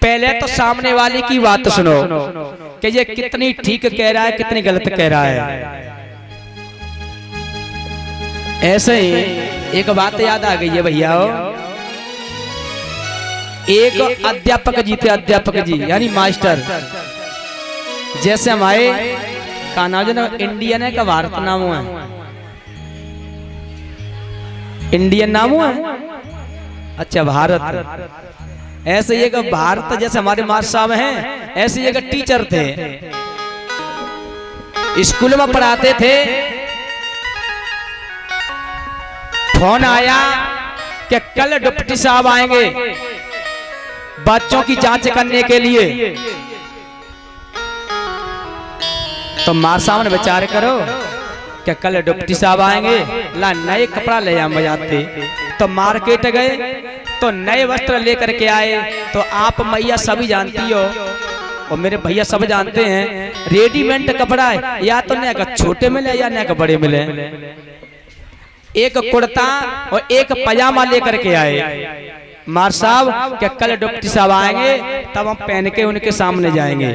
पहले तो सामने वाले की बात सुनो कि ये कितनी ठीक कह रहा है कितनी गलत कह रहा है। ऐसे ही एक बात याद आ गई है भैया। एक अध्यापक जी थे, अध्यापक जी यानी मास्टर। जैसे हमारे का नाम जो ना इंडियन है का भारत नाम है, इंडियन नाम है। अच्छा भारत। ऐसे एक भारत जैसे हमारे मास्टर साहब हैं, ऐसे एक टीचर थे, स्कूल में पढ़ाते थे। फोन आया कि कल डिप्टी साहब आएंगे बच्चों की जांच करने के लिए। तो मार साहब ने विचार करो कि कल डिप्टी साहब आएंगे, ला नए कपड़ा ले आम बजाते। तो मार्केट गए तो नए वस्त्र लेकर के आए। तो आप मैया सभी जानती हो और मेरे भैया सब जानते हैं, रेडीमेड कपड़ा है या तो नया का छोटे मिले या नया का बड़े मिले। एक कुर्ता और एक पजामा लेकर के आए मार साहब कि कल डिप्टी साहब आएंगे तब हम पहन के उनके सामने जाएंगे।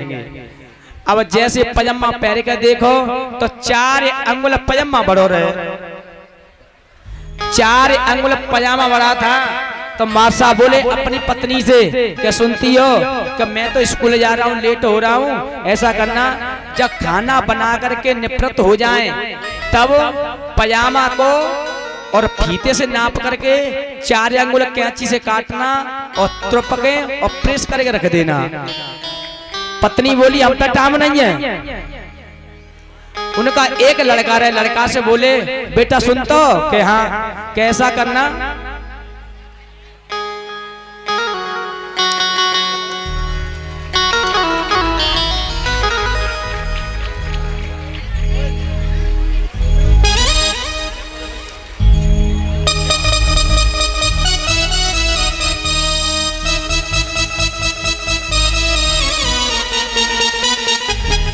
अब जैसे पजामा पहन के देखो तो 4 अंगुल पजामा बड़ो रहे, 4 अंगुल पजामा बड़ा था। तो मार साहब बोले अपनी पत्नी से क्या सुनती हो कि मैं तो स्कूल जा रहा हूँ, लेट हो रहा हूँ। ऐसा करना जब खाना बना करके निवृत्त हो जाएं तब पजामा को और फीते से नाप करके 4 अंगुल कैंची से काटना और त्रुपके और प्रेस करके रख देना। पत्नी बोली हम पे टाइम नहीं है। उनका एक लड़का रहे, लड़का से बोले बेटा सुन तो कि हाँ कैसा करना।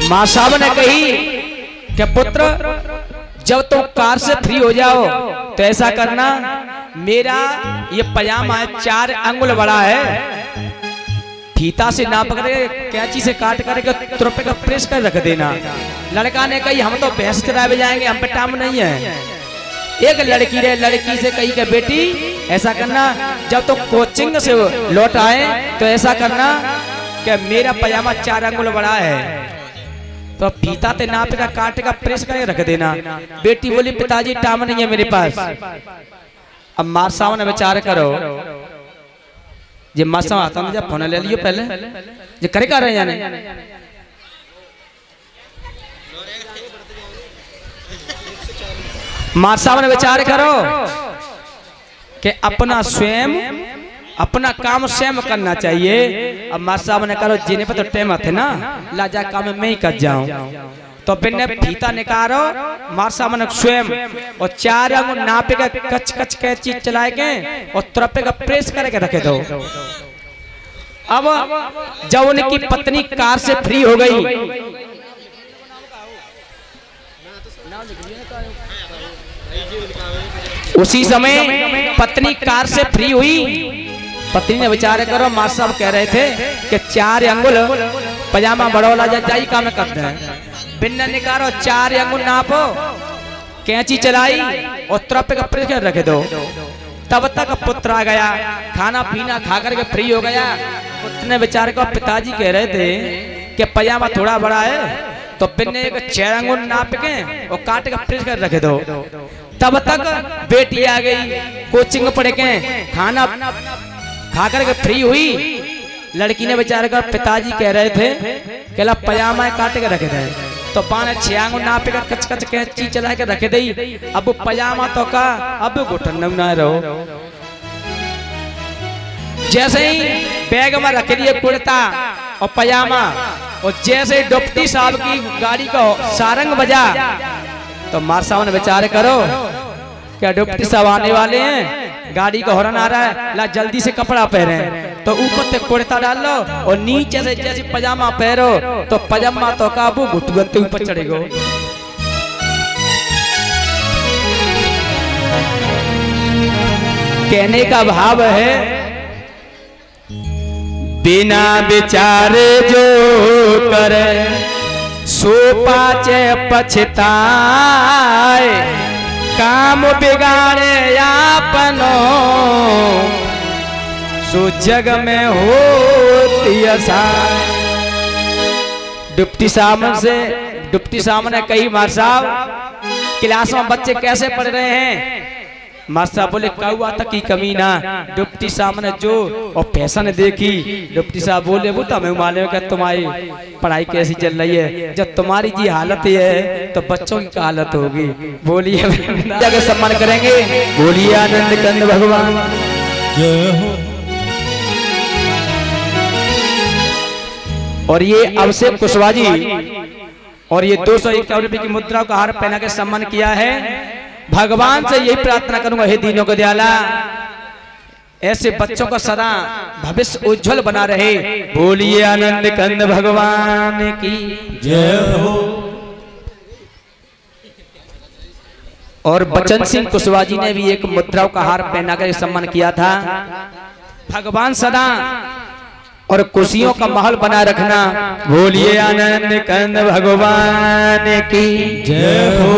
मां साहब ने कही कि पुत्र जब तुम कार से फ्री हो जाओ तो ऐसा करना, मेरा ये पजामा है 4 अंगुल बड़ा है, फीता से नाप करके कैंची से काट करके तुरपे का प्रेस कर रख देना। लड़का ने कही हम तो भैंस चरावे जाएंगे, हम पे टाइम नहीं है। एक लड़की रहे, लड़की से कही कि बेटी ऐसा करना जब तुम कोचिंग से लौट आए तो ऐसा करना कि मेरा पजामा 4 अंगुल बड़ा है तो फीता ते नाप का काट का प्रेस करके रख देना। बेटी बोली पिताजी टाइम नहीं है मेरे पास। अब मार साहब ने विचार करो जे मासा आता ना, जब फोन ले लियो पहले जे करे कर रहे जाने। मां साहब ने विचार करो कि अपना स्वयं अपना काम स्वयं करना चाहिए। अब मां साहब ने करो जीने पे तो टेम थे ना, लाजा काम मैं ही कर जाऊं। तो बिन्ने फीता निकालो, मां साहब ने स्वयं और 4 अंगुल नापे के कच कच के चीज चलाए के और तरपे का प्रेस करके रखे दो। अब जब उनकी पत्नी कार से फ्री हो गई, उसी समय पत्नी कार से फ्री हुई। पत्नी ने विचार करो, मां साहब कह रहे थे कि 4 अंगुल पजामा बड़ोला जाई काम करते हैं। बिन्ना निकालो 4 अंगुल नापो, कैंची चलाई और तरपे का प्रेस कर रखे दो। तब तक पुत्र आ गया, खाना पीना खा करके फ्री हो गया। पुत्र ने विचार करो, पिताजी कह रहे थे कि पजामा थोड़ा बड़ा है, तो बिन्ने एक 4 अंगुल नाप के और काट के प्रेस कर रखे दो। तब तक बेटी आ गई, कोचिंग पढ़ के खाना खा करके फ्री हुई। लड़की ने विचार कर, पिताजी कह रहे थे कि ला पजामा काट के रखे थे, तो 5-6 अंगुल नाप के कच कच के चीज चला के रखे दी। अब पजामा तो का अब घुटन न रहो। जैसे ही बैग में रख दिए कुर्ता और पजामा, और जैसे ही डिप्टी साहब की गाड़ी का सारंग बजा, तो मां साहब ने विचार करो क्या डिप्टी साहब आने वाले हैं, गाड़ी का हॉर्न आ रहा है, ला जल्दी से कपड़ा पहने। तो ऊपर से कुर्ता डाल लो और नीचे से जैसे पजामा पहनो, तो पजामा तो काबू घुटगते ऊपर चढ़ेगो। कहने का भाव है, बिना विचारे जो करे सो पाचे पछताए, काम बिगाड़े आपनो सो जग में होती आसाई। डिप्टी साहब ने कही, मार साहब क्लास में बच्चे कैसे पढ़ रहे हैं? मार साहब बोले, कौआ तक की कमी ना। डिप्टी साहब ने जो और फैशन देखी, डिप्टी साहब बोले, वो तो हमें मालूम है कि तुम्हारी पढ़ाई कैसी चल रही है, जब तुम्हारी जी हालत ये है तो बच्चों की क्या हालत होगी। बोलिए जगह सम्मान करेंगे, बोलिए आनंद कंद भगवान जय हो। और ये अभिषेक कुशवाहा जी और ये 251 रुपए की मुद्रा का हार पहना के सम्मान किया है। भगवान से यही प्रार्थना करूंगा, हे दीनों को दयाला ऐसे बच्चों का सदा भविष्य उज्जवल बना रहे। बोलिए आनंद कंद भगवान की जय हो। और बचन सिंह कुशवाहा जी ने भी एक मुद्राओं का हार पहना कर सम्मान किया था। भगवान सदा और खुशियों का माहौल बना रखना। बोलिए आनंद कंद भगवान की जय हो।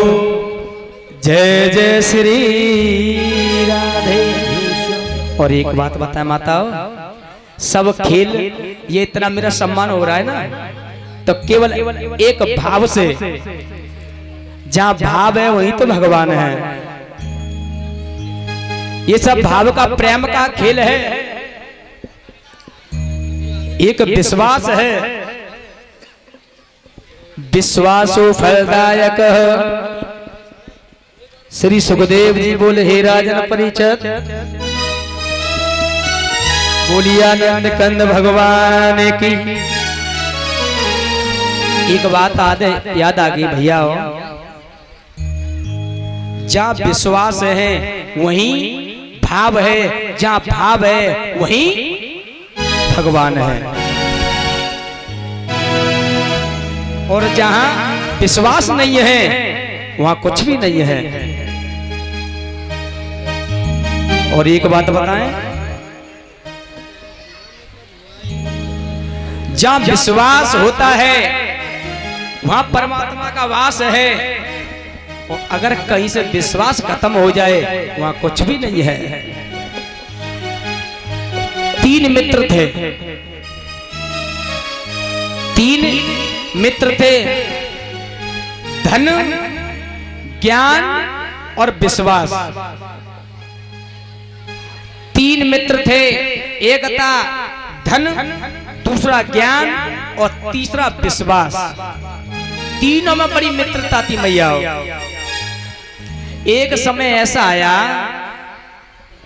जय जय श्री राधे। और एक बात बताएं माताओं, सब खेल ये इतना मेरा सम्मान हो रहा है ना, तो केवल एक भाव से, जहां भाव है वहीं तो भगवान है। ये सब भाव का प्रेम का खेल है। एक विश्वास है, विश्वासो फलदायक। श्री सुखदेव जी बोले, हे राजन परिचत, बोलिए आनंद कंद भगवान की। एक बात याद आ गई भैया, जहाँ विश्वास है वहीं भाव है, जहाँ भाव है वहीं भगवान है। और जहाँ विश्वास नहीं है वहाँ कुछ भी नहीं है। और एक बात बताएं, जहाँ विश्वास होता है वहाँ परमात्मा का वास है। और अगर कहीं से विश्वास खत्म हो जाए वहाँ कुछ भी नहीं है। 3 मित्र थे, 3 मित्र थे, धन, ज्ञान और विश्वास। 3 मित्र थे, एक था धन, दूसरा ज्ञान और तीसरा विश्वास। तीनों में बड़ी मित्रता थी मैया। एक समय ऐसा आया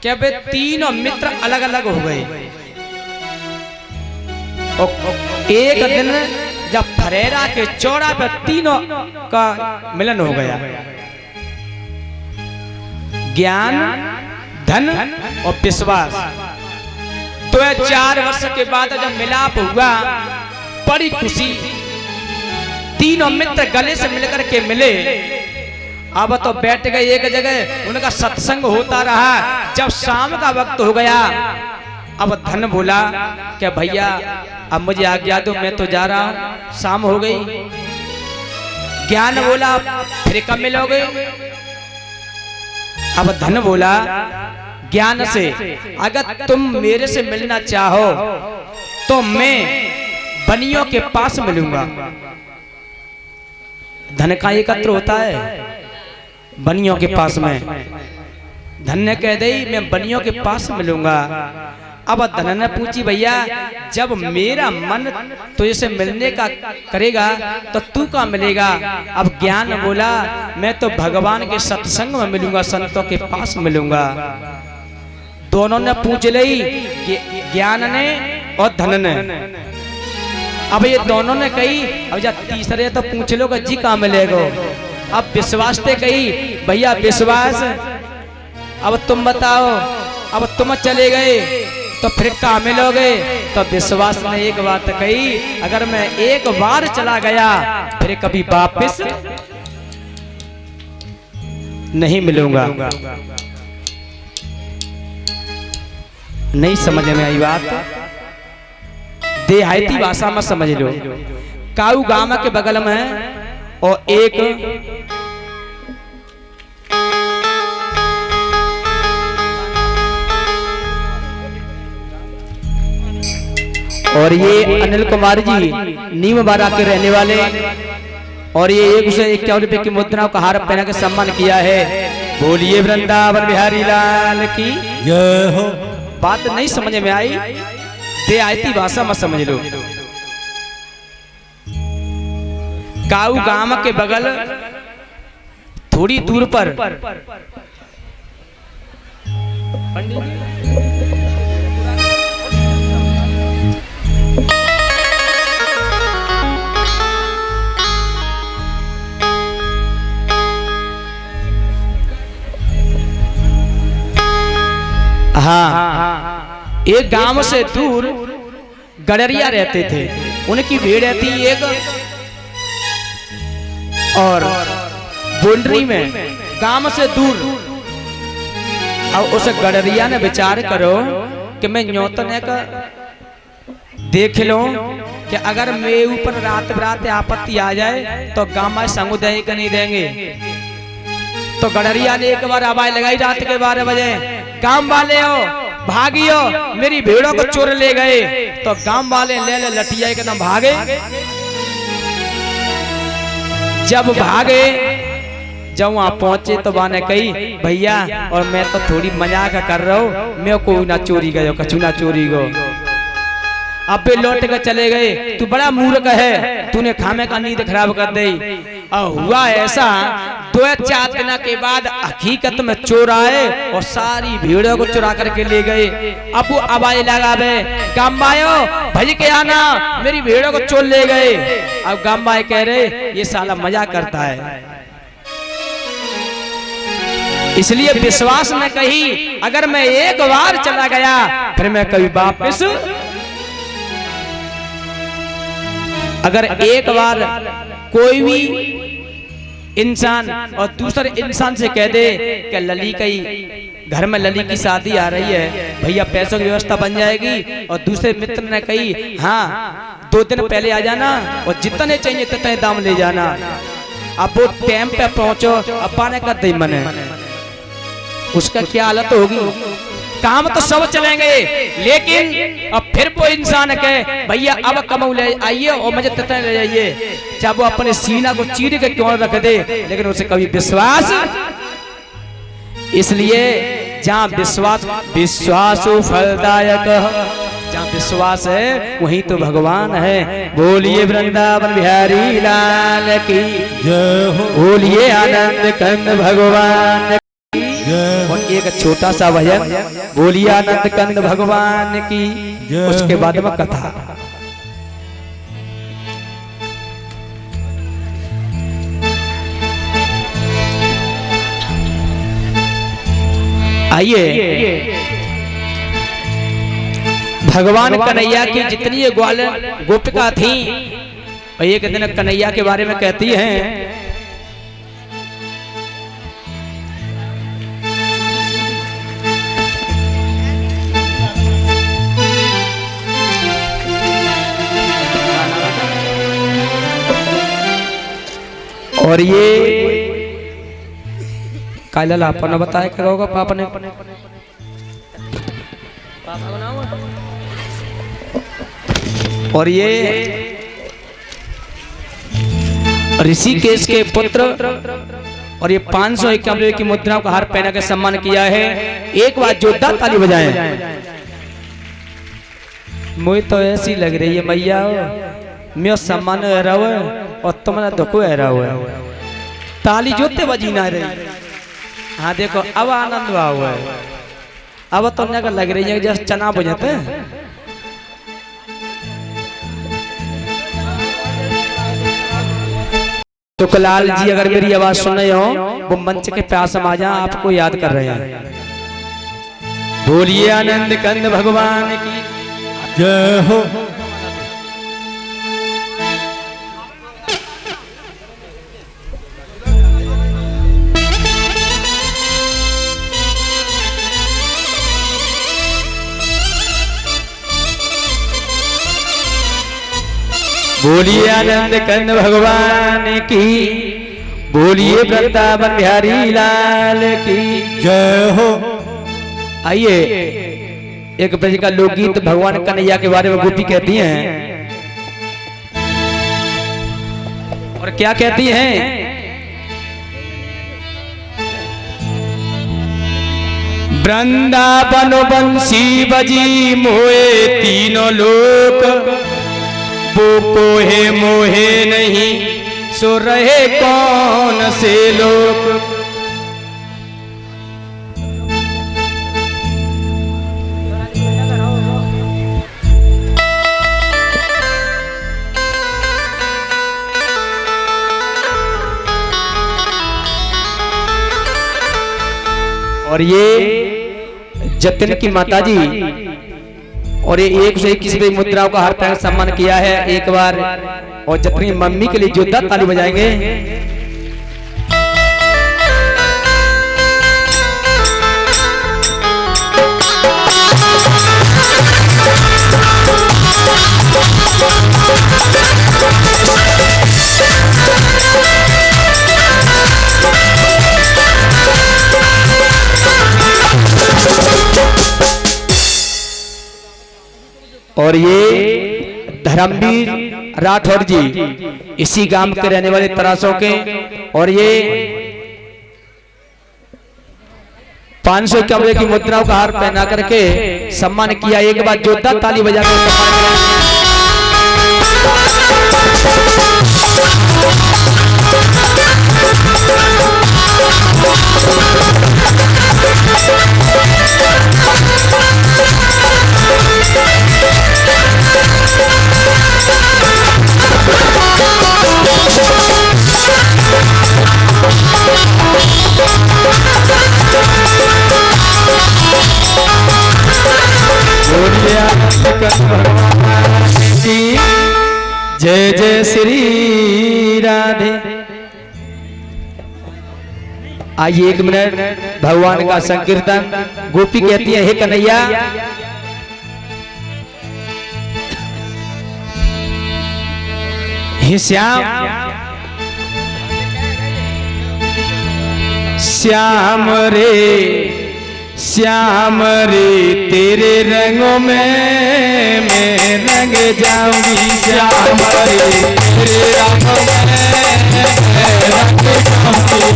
कि वे तीनों मित्र अलग अलग हो गए। और एक दिन जब फरेरा के चौरा पे तीनों का मिलन हो गया, ज्ञान, धन और विश्वास। तो 4 वर्ष के बाद जब मिलाप हुआ, बड़ी खुशी, तीनों मित्र गले से मिलकर के मिले। अब तो बैठ गए एक जगह, उनका सत्संग होता रहा। जब शाम का वक्त हो गया, अब धन बोला क्या भैया अब मुझे आज्ञा दो, मैं तो जा रहा हूं, शाम हो गई। ज्ञान बोला फिर कब मिलोगे? अब धन बोला ज्ञान से, अगर तुम मेरे से मिलना चाहो तो मैं बनियों के पास मिलूंगा। धन का एकत्र होता है बनियों के पास में। धन ने कह दी मैं बनियों के पास मिलूंगा। अब धन ने पूछी भैया जब मेरा मन तुझसे मिलने का करेगा तो तू कहाँ मिलेगा? अब ज्ञान बोला मैं तो भगवान के सत्संग में मिलूंगा, संतों के पास मिलूंगा। दोनों ने पूछ ली, ज्ञान ने और धन ने। अब ये दोनों ने कही अब जब तीसरे तो पूछ लो जी कहाँ मिलेगा? अब विश्वास ने कही भैया विश्वास अब तुम बताओ, अब तुम चले गए तो फिर कहाँ मिलोगे? तो विश्वास ने एक बात कही, अगर मैं एक बार चला गया फिर कभी वापस नहीं मिलूंगा। नहीं समझ में आई बात? देहाती भाषा में समझ लो। काऊ गांव के बगल में और एक और ये अनिल कुमार जी नीम बारा के रहने वाले, और ये 151 रुपए की मुद्रा का हार पहना के सम्मान किया है। बोलिए वृंदावन बिहारी लाल की जय हो। बात नहीं समझ में आई? देहाती भाषा में समझ लो। काऊ गांव के बगल थोड़ी दूर पर हाँ, एक गांव से दूर गडरिया रहते थे। उनकी भेड़ रहती एक, और बोंडरी में गांव से दूर। अब उस गडरिया ने विचार करो कि मैं न्योतने का देख लो कि अगर मेरे ऊपर रात बरात आपत्ति आ जाए तो गांव में समुदाय का नहीं देंगे। तो गडरिया ने एक बार आवाज लगाई रात के 12 बजे, गांव वाले हो भागियो, मेरी भेड़ों को चोर ले गए। तो गांव वाले ले ले लठिया एकदम भागे। जब भागे, जब वहां पहुंचे तो बाने कही भैया और मैं तो थोड़ी मजाक कर रहा हूँ, मैं कोई ना चोरी गयो, कछु ना चोरी गो। अब वे लौट कर चले गए। तू बड़ा मूर्ख है, तूने खामे का नींद खराब कर दी। और हुआ ऐसा 2-4 दिन के बाद हकीकत में चोर आए और सारी भीड़ों को चुरा करके ले गए। अब वो आवाज लगावे, गांबायो भज के आना, मेरी भीड़ों को चोर ले गए। अब गांबाए कह रहे ये साला मजाक करता है। इसलिए विश्वास में कही अगर मैं एक बार चला गया फिर मैं कभी वापस, अगर एक बार कोई भी इंसान और दूसरे इंसान से कह दे कि लली कही घर में लली की शादी आ रही है, भैया पैसों की व्यवस्था बन जाएगी। और दूसरे मित्र ने कही हाँ 2 दिन पहले आ जाना और जितने चाहिए उतने दाम ले जाना। अब वो टाइम पे पहुंचो, अब्बा ने कर दी मने, उसका क्या हालत होगी? काम तो सब चलेंगे, लेकिन अब फिर वो इंसान कहे भैया अब कमाऊ ले आइए और मुझे तथा ले जाइए, चाहे वो अपने सीना को चीर के क्यों रख दे, लेकिन उसे कभी विश्वास। इसलिए जहाँ विश्वास विश्वासु फलदायक, जहाँ विश्वास है वहीं तो भगवान है। बोलिए वृंदावन बिहारी लाल की जय हो, बोलिए आनंद कंद भगवान की। जय हो, और एक छोटा सा भजन, बोलिए आनंद कंद भगवान की, उसके बाद में कथा। आइए, भगवान कन्हैया की जितनी ये ग्वालियर गोपिका थी, और एक दिन कन्हैया के बारे में कहती हैं, और ये काला आपा ने बताया क्या होगा पापा ने, और ये ऋषिकेश के पुत्र, और ये 551 की मुद्राओं का हार पहना के सम्मान किया है। एक बार जोरदार ताली बजाएं। मुझे तो ऐसी लग रही है मैया, मैं सम्मान हो रहा हूँ और तुम्हारा दुख हो रहा है। ताली जोते बजी ना रही। हाँ देखो अब आनंद हुआ है, अब तो लग रही है जैसे चना बजाते हैं। शुक्लाल जी अगर मेरी आवाज सुन रहे हो, वो मंच के प्यास में आ जा, आपको याद कर रहे हैं। बोलिए आनंद कंद भगवान की जय हो, बोलिए आनंद कंद भगवान की, बोलिए वृंदावन बिहारी लाल की जय हो। आइए, एक ब्रज का लोकगीत भगवान कन्हैया के बारे में गोपी कहती हैं, और क्या कहती हैं, वृंदावन बंसी बजी मोए तीनों लोक, वो कोहे मोहे नहीं सो रहे कौन से लोग। और ये जतिन की माताजी, और ये एक से किसी भी मुद्राओं का हर तरह सम्मान किया है एक बार, और जतनी मम्मी के लिए जोरदार ताली बजाएंगे। और ये धर्मवीर राठौर जी इसी गांव के रहने वाले तरासों के, और ये 551 की मुद्राओं का हार पहना करके सम्मान किया। एक बार जोरदार ताली बजाकर सम्मान जय जय श्री राधे। आइए एक मिनट, भगवान का संकीर्तन। गोपी कहती है, हे कन्हैया, हे श्याम श्याम रे श्याम रे, तेरे रंगों में मैं रंग जाऊंगी। श्याम रे तेरे रंगों में मैं रंग जाऊंगी।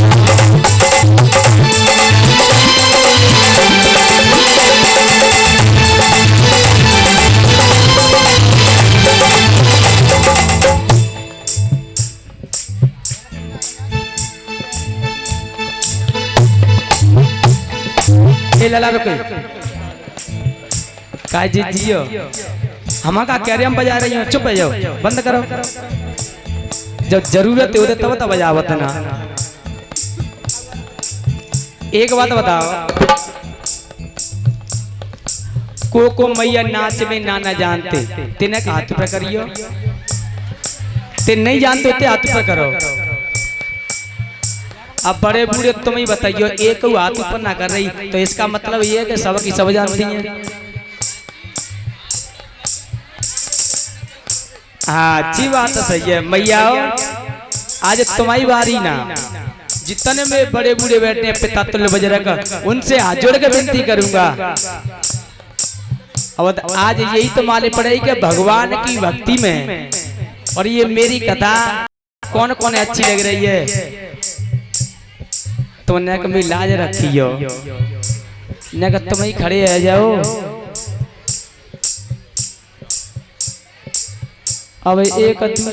लाला रुके काय जी जियो हम का कह रहे हम बजा रही हो चुप हो जाओ बंद करो जब जरूरत है तब तो बजावत ना। एक बात बताओ को मैया नाच में ना जानते तेने का हाथ पे करियो ते नहीं जानते ते हाथ पे करो। अब बड़े बूढ़े तुम ही बताइयो एक हाथ ऊपर ना कर रही तो इसका मतलब ये है कि सब की सब जानती हैं। हाँ अच्छी बात है सही है मैया आज तुम्हारी बारी ना जितने में बड़े बूढ़े बैठे हैं पिता तुल्य बजरंग उनसे हाथ जोड़ के विनती करूंगा। अब आज यही तो मालूम पड़ेगी कि भगवान की भक्ति में और ये मेरी कथा कौन कौन अच्छी लग रही है तो नेक में लाज रखियो नेक तुम ही खड़े रह जाओ। अब एक दूसरा